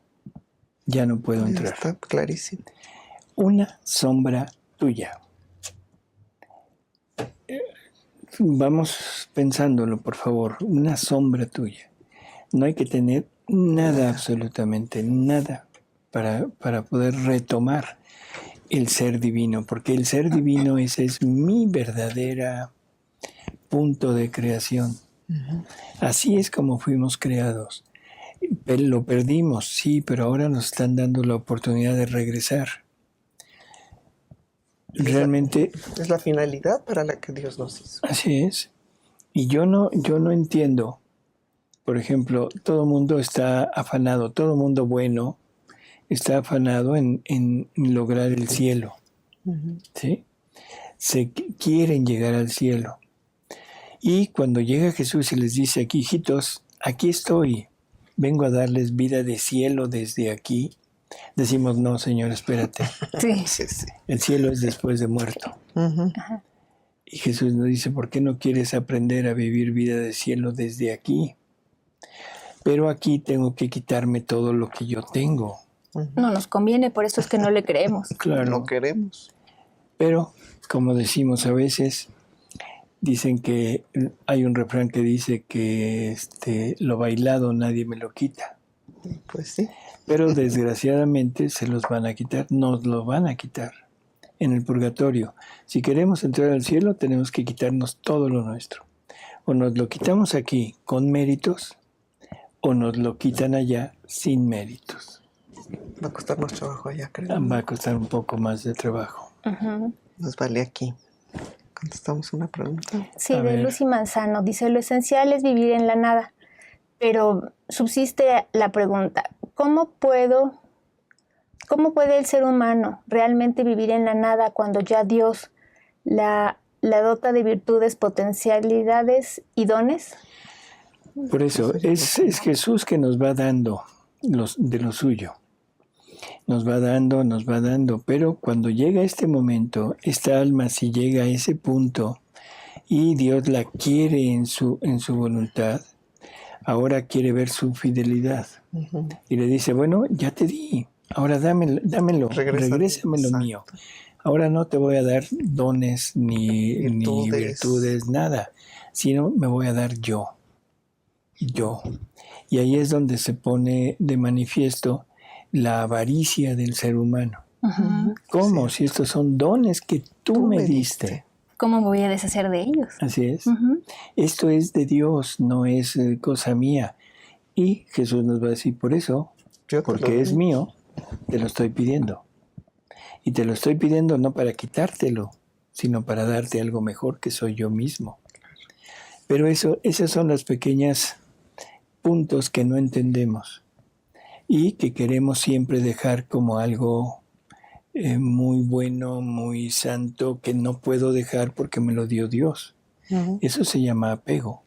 ya no puedo Ya entrar. está clarísimo. Una sombra tuya. Vamos pensándolo, por favor. Una sombra tuya. No hay que tener nada, absolutamente nada, para poder retomar el ser divino, porque el ser divino ese es mi verdadera punto de creación. Así es como fuimos creados. Lo perdimos, sí, pero ahora nos están dando la oportunidad de regresar. Realmente, Es la finalidad para la que Dios nos hizo. así es. Y yo no entiendo, por ejemplo, todo el mundo está afanado, todo el mundo bueno está afanado en lograr el cielo, ¿sí? Quieren llegar al cielo. Y cuando llega Jesús y les dice aquí, hijitos, aquí estoy, vengo a darles vida de cielo desde aquí, decimos, no, Señor, espérate, Sí. Sí, sí. el cielo es después de muerto. Y Jesús nos dice, ¿por qué no quieres aprender a vivir vida de cielo desde aquí? Pero aquí tengo que quitarme todo lo que yo tengo. No nos conviene, por eso es que no le creemos. Claro. No queremos. Pero, como decimos a veces, dicen que hay un refrán que dice que lo bailado nadie me lo quita. Pues sí. Pero desgraciadamente se los van a quitar, nos lo van a quitar en el purgatorio. Si queremos entrar al cielo, tenemos que quitarnos todo lo nuestro. O nos lo quitamos aquí con méritos, o nos lo quitan allá sin méritos. Va a costar más trabajo allá, creo. Va a costar un poco más de trabajo. Nos vale aquí. Contestamos una pregunta. Sí, A de ver. Lucy Manzano. Dice, lo esencial es vivir en la nada. Pero subsiste la pregunta, ¿cómo puede el ser humano realmente vivir en la nada cuando ya Dios la dota de virtudes, potencialidades y dones? Por eso, es Jesús que nos va dando de lo suyo. Nos va dando, pero cuando llega este momento, esta alma si llega a ese punto y Dios la quiere en su voluntad, ahora quiere ver su fidelidad. Y le dice, bueno, ya te di, ahora dámelo, regrésame lo mío. Ahora no te voy a dar dones ni virtudes, nada, sino me voy a dar yo. Y ahí es donde se pone de manifiesto la avaricia del ser humano. ¿Cómo? Si estos son dones que tú me diste. ¿Cómo me voy a deshacer de ellos? Así es. Esto es de Dios, no es cosa mía. Y Jesús nos va a decir, por eso, porque es mío, te lo estoy pidiendo. Y te lo estoy pidiendo no para quitártelo, sino para darte algo mejor que soy yo mismo. Pero esas son las pequeñas puntos que no entendemos y que queremos siempre dejar como algo muy bueno, muy santo, que no puedo dejar porque me lo dio Dios. Eso se llama apego.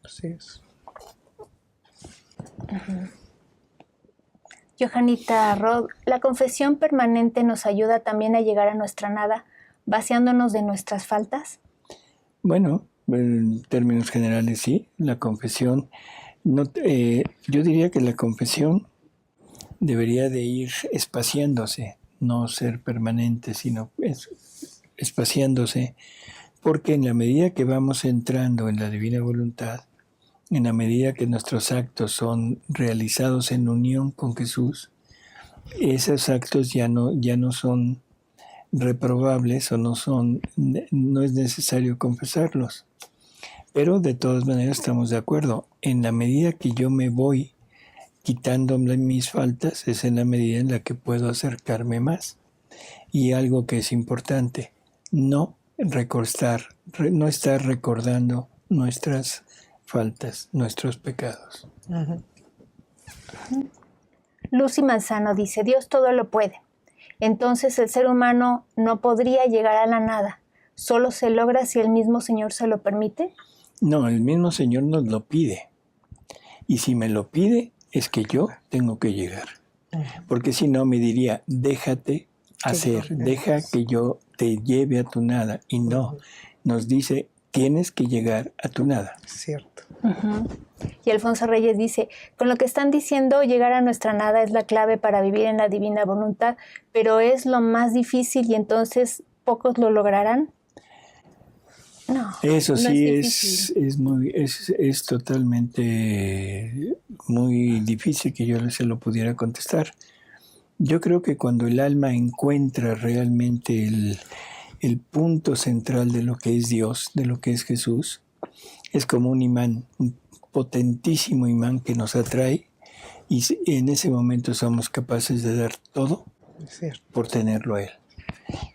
Así es. Johanita Rod, ¿la confesión permanente nos ayuda también a llegar a nuestra nada, vaciándonos de nuestras faltas? Bueno, en términos generales sí, la confesión, yo diría que la confesión debería de ir espaciándose, no ser permanente, sino espaciándose, porque en la medida que vamos entrando en la divina voluntad, en la medida que nuestros actos son realizados en unión con Jesús, esos actos ya no son reprobables o no es necesario confesarlos. Pero de todas maneras estamos de acuerdo. En la medida que yo me voy quitándome mis faltas, es en la medida en la que puedo acercarme más. Y algo que es importante, no estar recordando nuestras faltas, nuestros pecados. Ujú. Lucy Manzano dice, Dios todo lo puede. Entonces el ser humano no podría llegar a la nada. ¿Solo se logra si el mismo Señor se lo permite? No, el mismo Señor nos lo pide. Y si me lo pide, es que yo tengo que llegar. Porque si no, me diría, déjate hacer, deja que yo te lleve a tu nada. Y no, nos dice, tienes que llegar a tu nada. Cierto. Uh-huh. Y Alfonso Reyes dice, con lo que están diciendo, llegar a nuestra nada es la clave para vivir en la divina voluntad, pero es lo más difícil y entonces pocos lo lograrán. No, eso sí no es totalmente muy difícil que yo se lo pudiera contestar. Yo creo que cuando el alma encuentra realmente el punto central de lo que es Dios, de lo que es Jesús, es como un imán, un potentísimo imán que nos atrae y en ese momento somos capaces de dar todo por tenerlo a Él.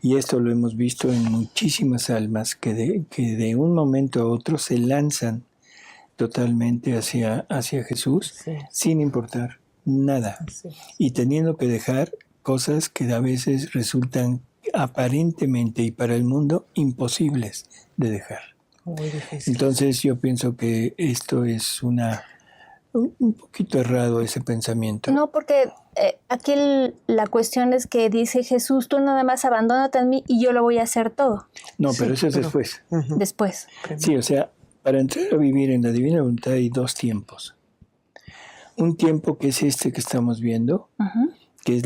Y esto lo hemos visto en muchísimas almas que de un momento a otro se lanzan totalmente hacia Jesús, sin importar nada, y teniendo que dejar cosas que a veces resultan aparentemente y para el mundo imposibles de dejar. Muy difícil. Entonces yo pienso que esto es un poquito errado ese pensamiento. No, porque aquí la cuestión es que dice Jesús, tú nada más abandónate en mí y yo lo voy a hacer todo. No, pero eso es después. Uh-huh. Después. Sí, o sea, para entrar a vivir en la divina voluntad hay dos tiempos. Un tiempo que es este que estamos viendo, Uh-huh. que es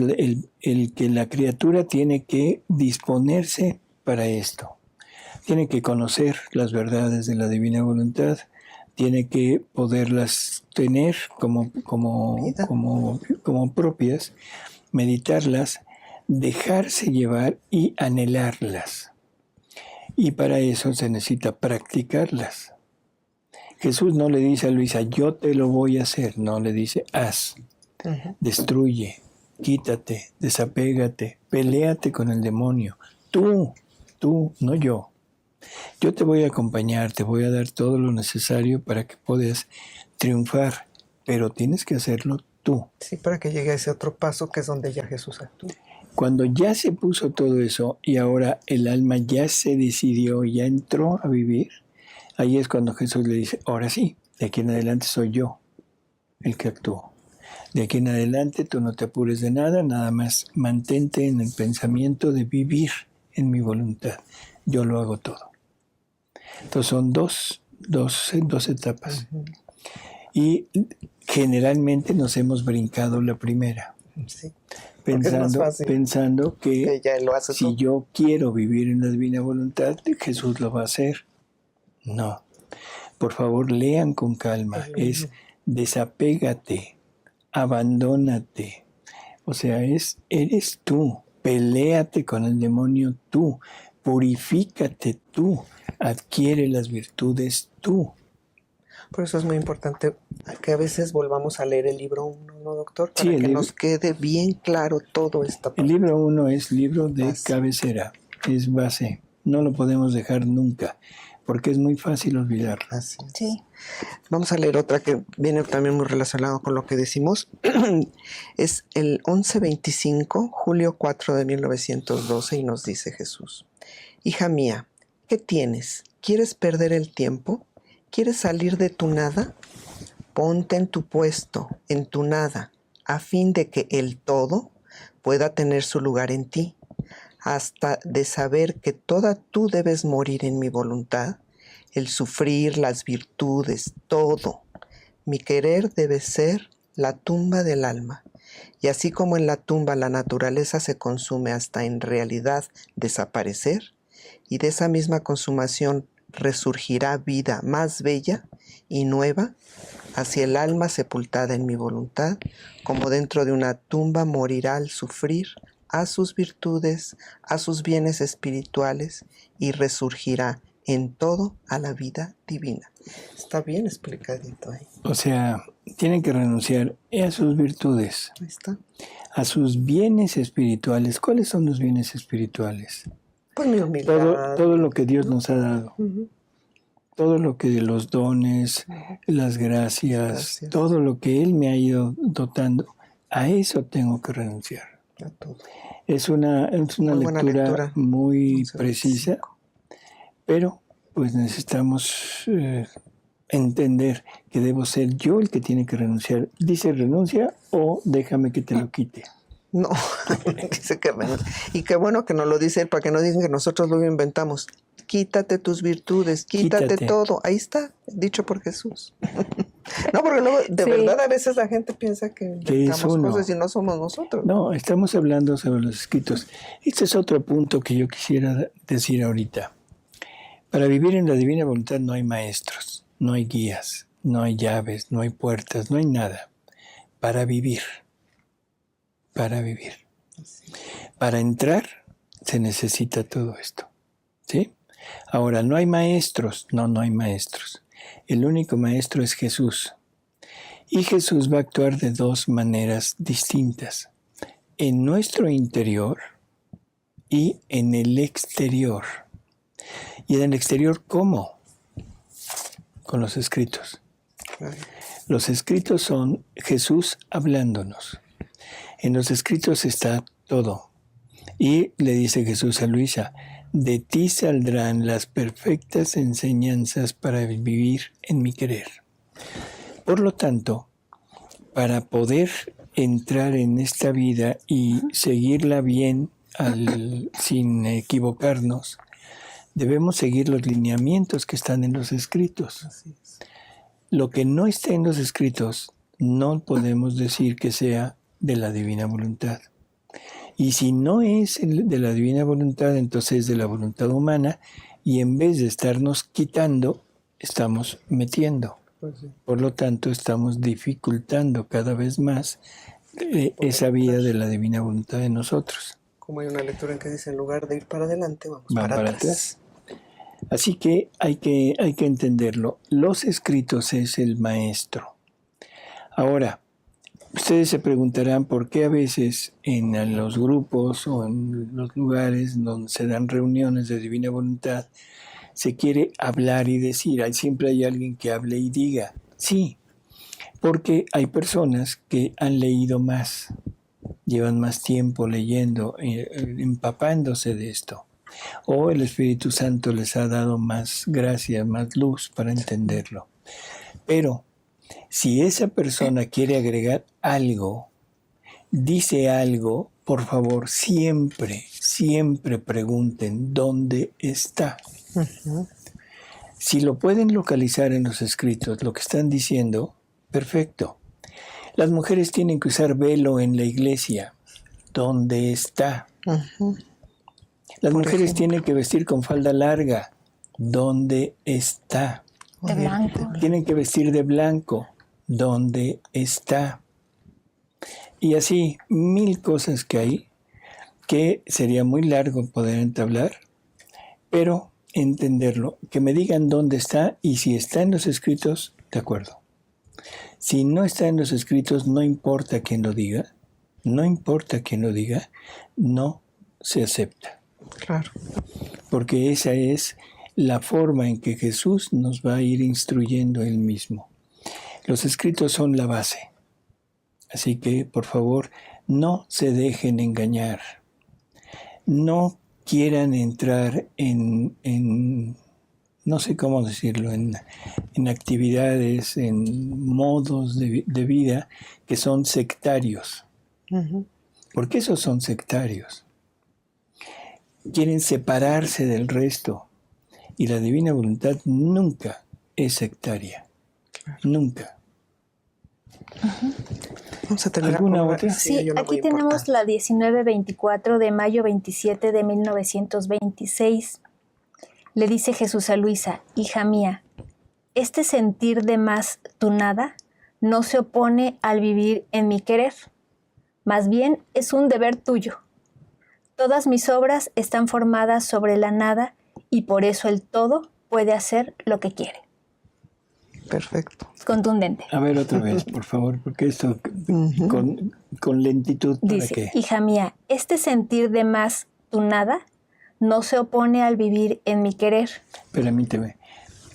el que la criatura tiene que disponerse para esto. Tiene que conocer las verdades de la divina voluntad, tiene que poderlas tener como propias, meditarlas, dejarse llevar y anhelarlas. Y para eso se necesita practicarlas. Jesús no le dice a Luisa, yo te lo voy a hacer. No, le dice, haz, destruye, quítate, desapégate, peléate con el demonio. Tú, no yo. Yo te voy a acompañar, te voy a dar todo lo necesario para que puedas triunfar, pero tienes que hacerlo tú. Sí, para que llegue a ese otro paso que es donde ya Jesús actúa. Cuando ya se puso todo eso y ahora el alma ya se decidió, ya entró a vivir, ahí es cuando Jesús le dice, ahora sí, de aquí en adelante soy yo el que actúo. De aquí en adelante tú no te apures de nada, nada más mantente en el pensamiento de vivir en mi voluntad. Yo lo hago todo. Entonces son dos etapas. Uh-huh. Y generalmente nos hemos brincado la primera. Sí. Pensando que ya lo hace si todo. yo quiero vivir en la divina voluntad, Jesús lo va a hacer. No. Por favor, lean con calma. Es desapégate, abandónate. O sea, eres tú. Peléate con el demonio tú. Purifícate tú. Adquiere las virtudes tú. Por eso es muy importante que a veces volvamos a leer el libro 1, ¿no, doctor? Para que nos quede bien claro todo esto. El libro 1 es libro de cabecera, es base. No lo podemos dejar nunca, porque es muy fácil olvidarlo. Así es. Sí. Vamos a leer otra que viene también muy relacionado con lo que decimos. Es el 11:25, julio 4 de 1912, y nos dice Jesús: Hija mía, ¿qué tienes? ¿Quieres perder el tiempo? ¿Quieres salir de tu nada? Ponte en tu puesto, en tu nada, a fin de que el todo pueda tener su lugar en ti, hasta de saber que toda tú debes morir en mi voluntad, el sufrir, las virtudes, todo. Mi querer debe ser la tumba del alma, y así como en la tumba la naturaleza se consume hasta en realidad desaparecer, y de esa misma consumación resurgirá vida más bella y nueva, hacia el alma sepultada en mi voluntad, como dentro de una tumba morirá al sufrir a sus virtudes, a sus bienes espirituales, y resurgirá en todo a la vida divina. Está bien explicadito ahí. O sea, tienen que renunciar a sus virtudes, Ahí está. a sus bienes espirituales. ¿Cuáles son los bienes espirituales? Pues mi humildad. Todo lo que Dios nos ha dado. Ujú. Todo lo que de los dones, las gracias, todo lo que Él me ha ido dotando, a eso tengo que renunciar. A todo. Es una Muy buena lectura. muy 11:25. precisa, pero pues necesitamos entender que debo ser yo el que tiene que renunciar. Dice renuncia o déjame que te lo quite. No, dice que renuncie. Y qué bueno que nos lo dice él para que no digan que nosotros lo inventamos. Quítate tus virtudes, quítate todo. Ahí está, dicho por Jesús. No, porque luego, de verdad, a veces la gente piensa que inventamos cosas y no somos nosotros. No, estamos hablando sobre los escritos. Este es otro punto que yo quisiera decir ahorita. Para vivir en la divina voluntad no hay maestros, no hay guías, no hay llaves, no hay puertas, no hay nada. Para vivir. Para entrar se necesita todo esto. ¿Sí? Ahora, no hay maestros. No hay maestros. El único maestro es Jesús. Y Jesús va a actuar de dos maneras distintas. En nuestro interior y en el exterior. ¿Y en el exterior cómo? Con los escritos. Los escritos son Jesús hablándonos. En los escritos está todo. Y le dice Jesús a Luisa, de ti saldrán las perfectas enseñanzas para vivir en mi querer. Por lo tanto, para poder entrar en esta vida y seguirla bien sin equivocarnos, debemos seguir los lineamientos que están en los escritos. Así es. Lo que no esté en los escritos no podemos decir que sea de la divina voluntad. Y si no es de la divina voluntad, entonces es de la voluntad humana, y en vez de estarnos quitando, estamos metiendo. Pues sí. Por lo tanto, estamos dificultando cada vez más esa vida de la divina voluntad de nosotros. Como hay una lectura en que dice, en lugar de ir para adelante, vamos Van para atrás. Así que hay que entenderlo. Los escritos es el maestro. Ahora, ustedes se preguntarán por qué a veces en los grupos o en los lugares donde se dan reuniones de divina voluntad se quiere hablar y decir, siempre hay alguien que hable y diga. Sí, porque hay personas que han leído más, llevan más tiempo leyendo, empapándose de esto. O el Espíritu Santo les ha dado más gracia, más luz para entenderlo. Pero si esa persona quiere agregar algo, dice algo, por favor, siempre pregunten dónde está. Uh-huh. Si lo pueden localizar en los escritos, lo que están diciendo, perfecto. Las mujeres tienen que usar velo en la iglesia. ¿Dónde está? Uh-huh. Las mujeres tienen que vestir con falda larga. ¿Dónde está? De blanco. Tienen que vestir de blanco. ¿Dónde está? Y así, 1000 cosas que hay, que sería muy largo poder entablar, pero entenderlo, que me digan dónde está y si está en los escritos, de acuerdo. Si no está en los escritos, no importa quién lo diga, no se acepta. Claro. Porque esa es la forma en que Jesús nos va a ir instruyendo Él mismo. Los escritos son la base. Así que, por favor, no se dejen engañar. No quieran entrar en no sé cómo decirlo, en actividades, en modos de vida que son sectarios. Uh-huh. Porque esos son sectarios. Quieren separarse del resto. Y la divina voluntad nunca es sectaria. Claro. Nunca. Uh-huh. Vamos a tener ¿Alguna otra? Sí, aquí tenemos la 1924 de mayo 27 de 1926. Le dice Jesús a Luisa, hija mía, este sentir de más tu nada no se opone al vivir en mi querer, más bien es un deber tuyo. Todas mis obras están formadas sobre la nada y por eso el todo puede hacer lo que quiere. Perfecto. Contundente. A ver otra vez, por favor, porque esto con lentitud, ¿para Dice, qué? hija mía, este sentir de más tu nada no se opone al vivir en mi querer. Permíteme.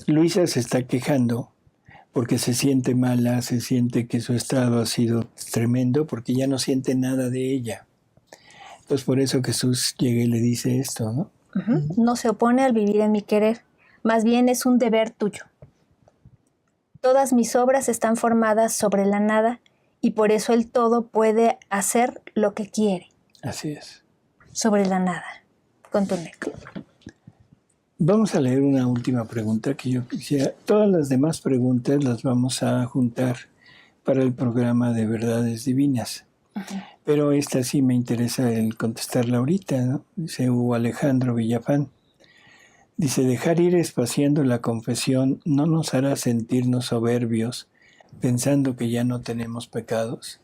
Luisa se está quejando porque se siente mala, se siente que su estado ha sido tremendo, porque ya no siente nada de ella. Entonces por eso Jesús llega y le dice esto, ¿no? No se opone al vivir en mi querer, más bien es un deber tuyo. Todas mis obras están formadas sobre la nada y por eso el todo puede hacer lo que quiere. Así es. Sobre la nada. Contundente. Vamos a leer una última pregunta que yo quisiera. Todas las demás preguntas las vamos a juntar para el programa de Verdades Divinas. Pero esta sí me interesa el contestarla ahorita, ¿no? Dice Hugo Alejandro Villafán. Dice, dejar ir espaciando la confesión no nos hará sentirnos soberbios pensando que ya no tenemos pecados.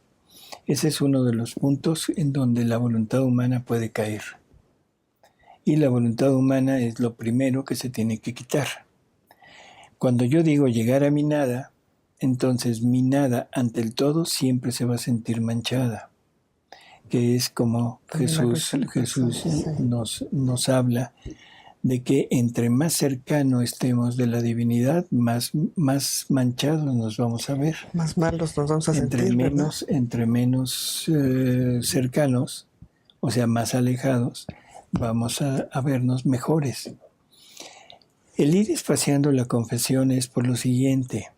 Ese es uno de los puntos en donde la voluntad humana puede caer. Y la voluntad humana es lo primero que se tiene que quitar. Cuando yo digo llegar a mi nada, entonces mi nada ante el todo siempre se va a sentir manchada. Que es como Jesús nos habla de que entre más cercano estemos de la divinidad, más manchados nos vamos a ver. Más malos nos vamos a sentir, Entre menos cercanos, o sea, más alejados, vamos a vernos mejores. El ir espaciando la confesión es por lo siguiente.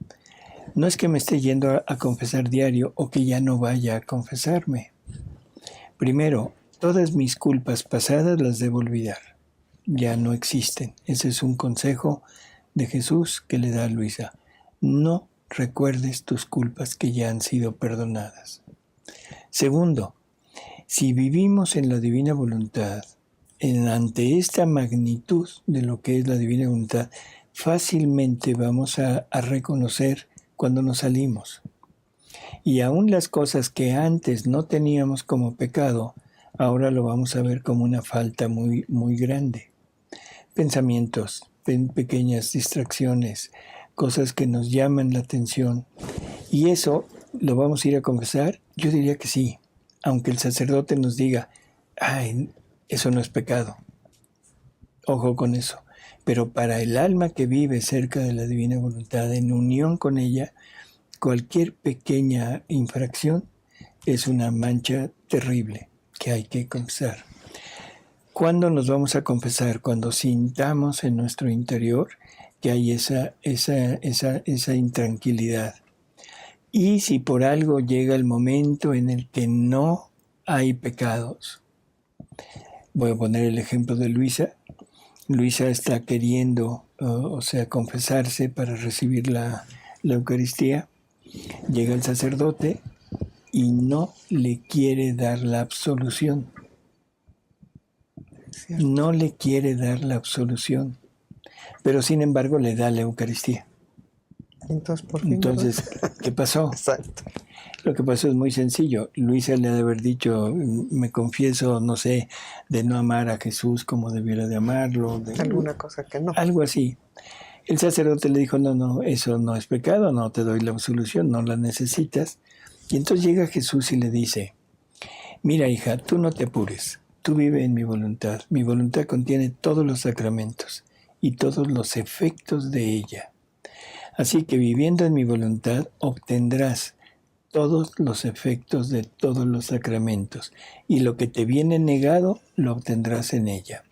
No es que me esté yendo a confesar diario o que ya no vaya a confesarme. Primero, todas mis culpas pasadas las debo olvidar. Ya no existen. Ese es un consejo de Jesús que le da a Luisa. No recuerdes tus culpas que ya han sido perdonadas. Segundo, si vivimos en la divina voluntad, ante esta magnitud de lo que es la divina voluntad, fácilmente vamos a reconocer cuando nos salimos. Y aún las cosas que antes no teníamos como pecado, ahora lo vamos a ver como una falta muy, muy grande. Pensamientos, pequeñas distracciones, cosas que nos llaman la atención. ¿Y eso lo vamos a ir a confesar? Yo diría que sí, aunque el sacerdote nos diga, ay, eso no es pecado. Ojo con eso. Pero para el alma que vive cerca de la divina voluntad, en unión con ella, cualquier pequeña infracción es una mancha terrible que hay que confesar. ¿Cuándo nos vamos a confesar? Cuando sintamos en nuestro interior que hay esa intranquilidad. Y si por algo llega el momento en el que no hay pecados. Voy a poner el ejemplo de Luisa. Luisa está queriendo, confesarse para recibir la Eucaristía. Llega el sacerdote y no le quiere dar la absolución. No le quiere dar la absolución. Pero sin embargo le da la Eucaristía. Entonces, ¿qué pasó? Exacto. Lo que pasó es muy sencillo. Luisa le ha de haber dicho, me confieso, no sé, de no amar a Jesús como debiera de amarlo. Alguna cosa que no. Algo así. El sacerdote le dijo, no, eso no es pecado, no te doy la absolución, no la necesitas. Y entonces llega Jesús y le dice, mira hija, tú no te apures, tú vive en mi voluntad. Mi voluntad contiene todos los sacramentos y todos los efectos de ella. Así que viviendo en mi voluntad obtendrás todos los efectos de todos los sacramentos, y lo que te viene negado lo obtendrás en ella.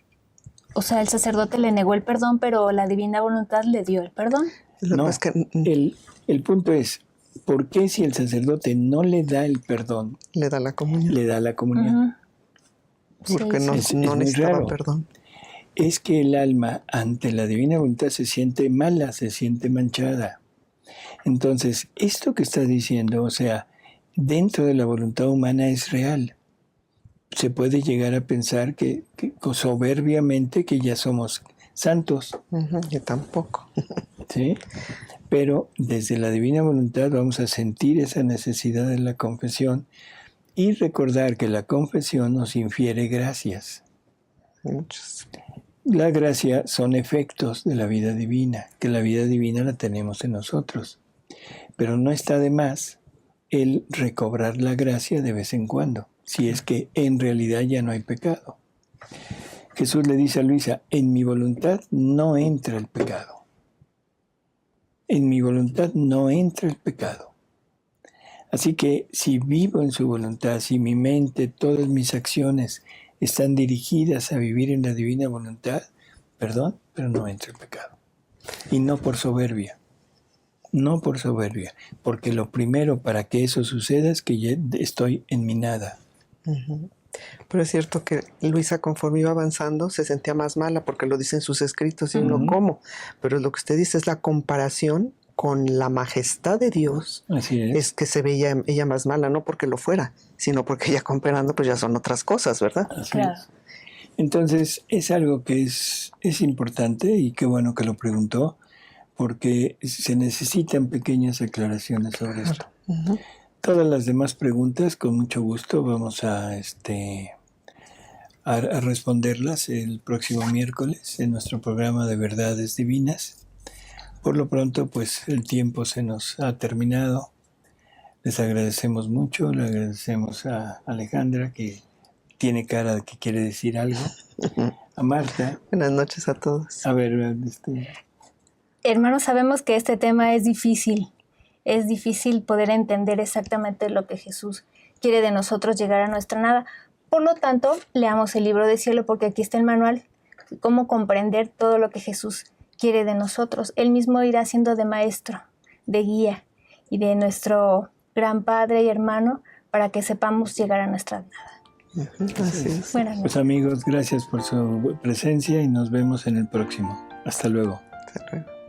O sea, el sacerdote le negó el perdón, pero la divina voluntad le dio el perdón. No, el punto es, ¿por qué si el sacerdote no le da el perdón? Le da la comunión. Le da la comunión. Porque no necesitaba perdón. Es que el alma ante la divina voluntad se siente mala, se siente manchada. Entonces, esto que está diciendo, o sea, dentro de la voluntad humana es real. Se puede llegar a pensar que soberbiamente que ya somos santos. Yo tampoco. ¿Sí? Pero desde la divina voluntad vamos a sentir esa necesidad de la confesión y recordar que la confesión nos infiere gracias. Muchas. La gracia son efectos de la vida divina, que la vida divina la tenemos en nosotros. Pero no está de más el recobrar la gracia de vez en cuando, si es que en realidad ya no hay pecado. Jesús le dice a Luisa, en mi voluntad no entra el pecado. En mi voluntad no entra el pecado. Así que si vivo en su voluntad, si mi mente, todas mis acciones están dirigidas a vivir en la divina voluntad, perdón, pero no entra el pecado. Y no por soberbia. No por soberbia, porque lo primero para que eso suceda es que ya estoy en mi nada. Pero es cierto que Luisa, conforme iba avanzando, se sentía más mala, porque lo dicen sus escritos y uno cómo. Pero lo que usted dice es la comparación con la majestad de Dios. Así Es que se veía ella más mala, no porque lo fuera, sino porque ya comparando pues ya son otras cosas, ¿verdad? Así Claro. es. Entonces es algo que es importante y qué bueno que lo preguntó, porque se necesitan pequeñas aclaraciones sobre esto. Todas las demás preguntas, con mucho gusto, vamos a responderlas el próximo miércoles en nuestro programa de Verdades Divinas. Por lo pronto, pues el tiempo se nos ha terminado. Les agradecemos mucho, le agradecemos a Alejandra, que tiene cara de que quiere decir algo. A Marta. Buenas noches a todos. A ver, Hermanos, sabemos que este tema es difícil. Es difícil poder entender exactamente lo que Jesús quiere de nosotros, llegar a nuestra nada. Por lo tanto, leamos el libro del cielo, porque aquí está el manual, cómo comprender todo lo que Jesús quiere de nosotros. Él mismo irá siendo de maestro, de guía y de nuestro gran Padre y hermano, para que sepamos llegar a nuestra nada. Así es. Buenas noches. Pues amigos, gracias por su presencia y nos vemos en el próximo. Hasta luego. Hasta luego.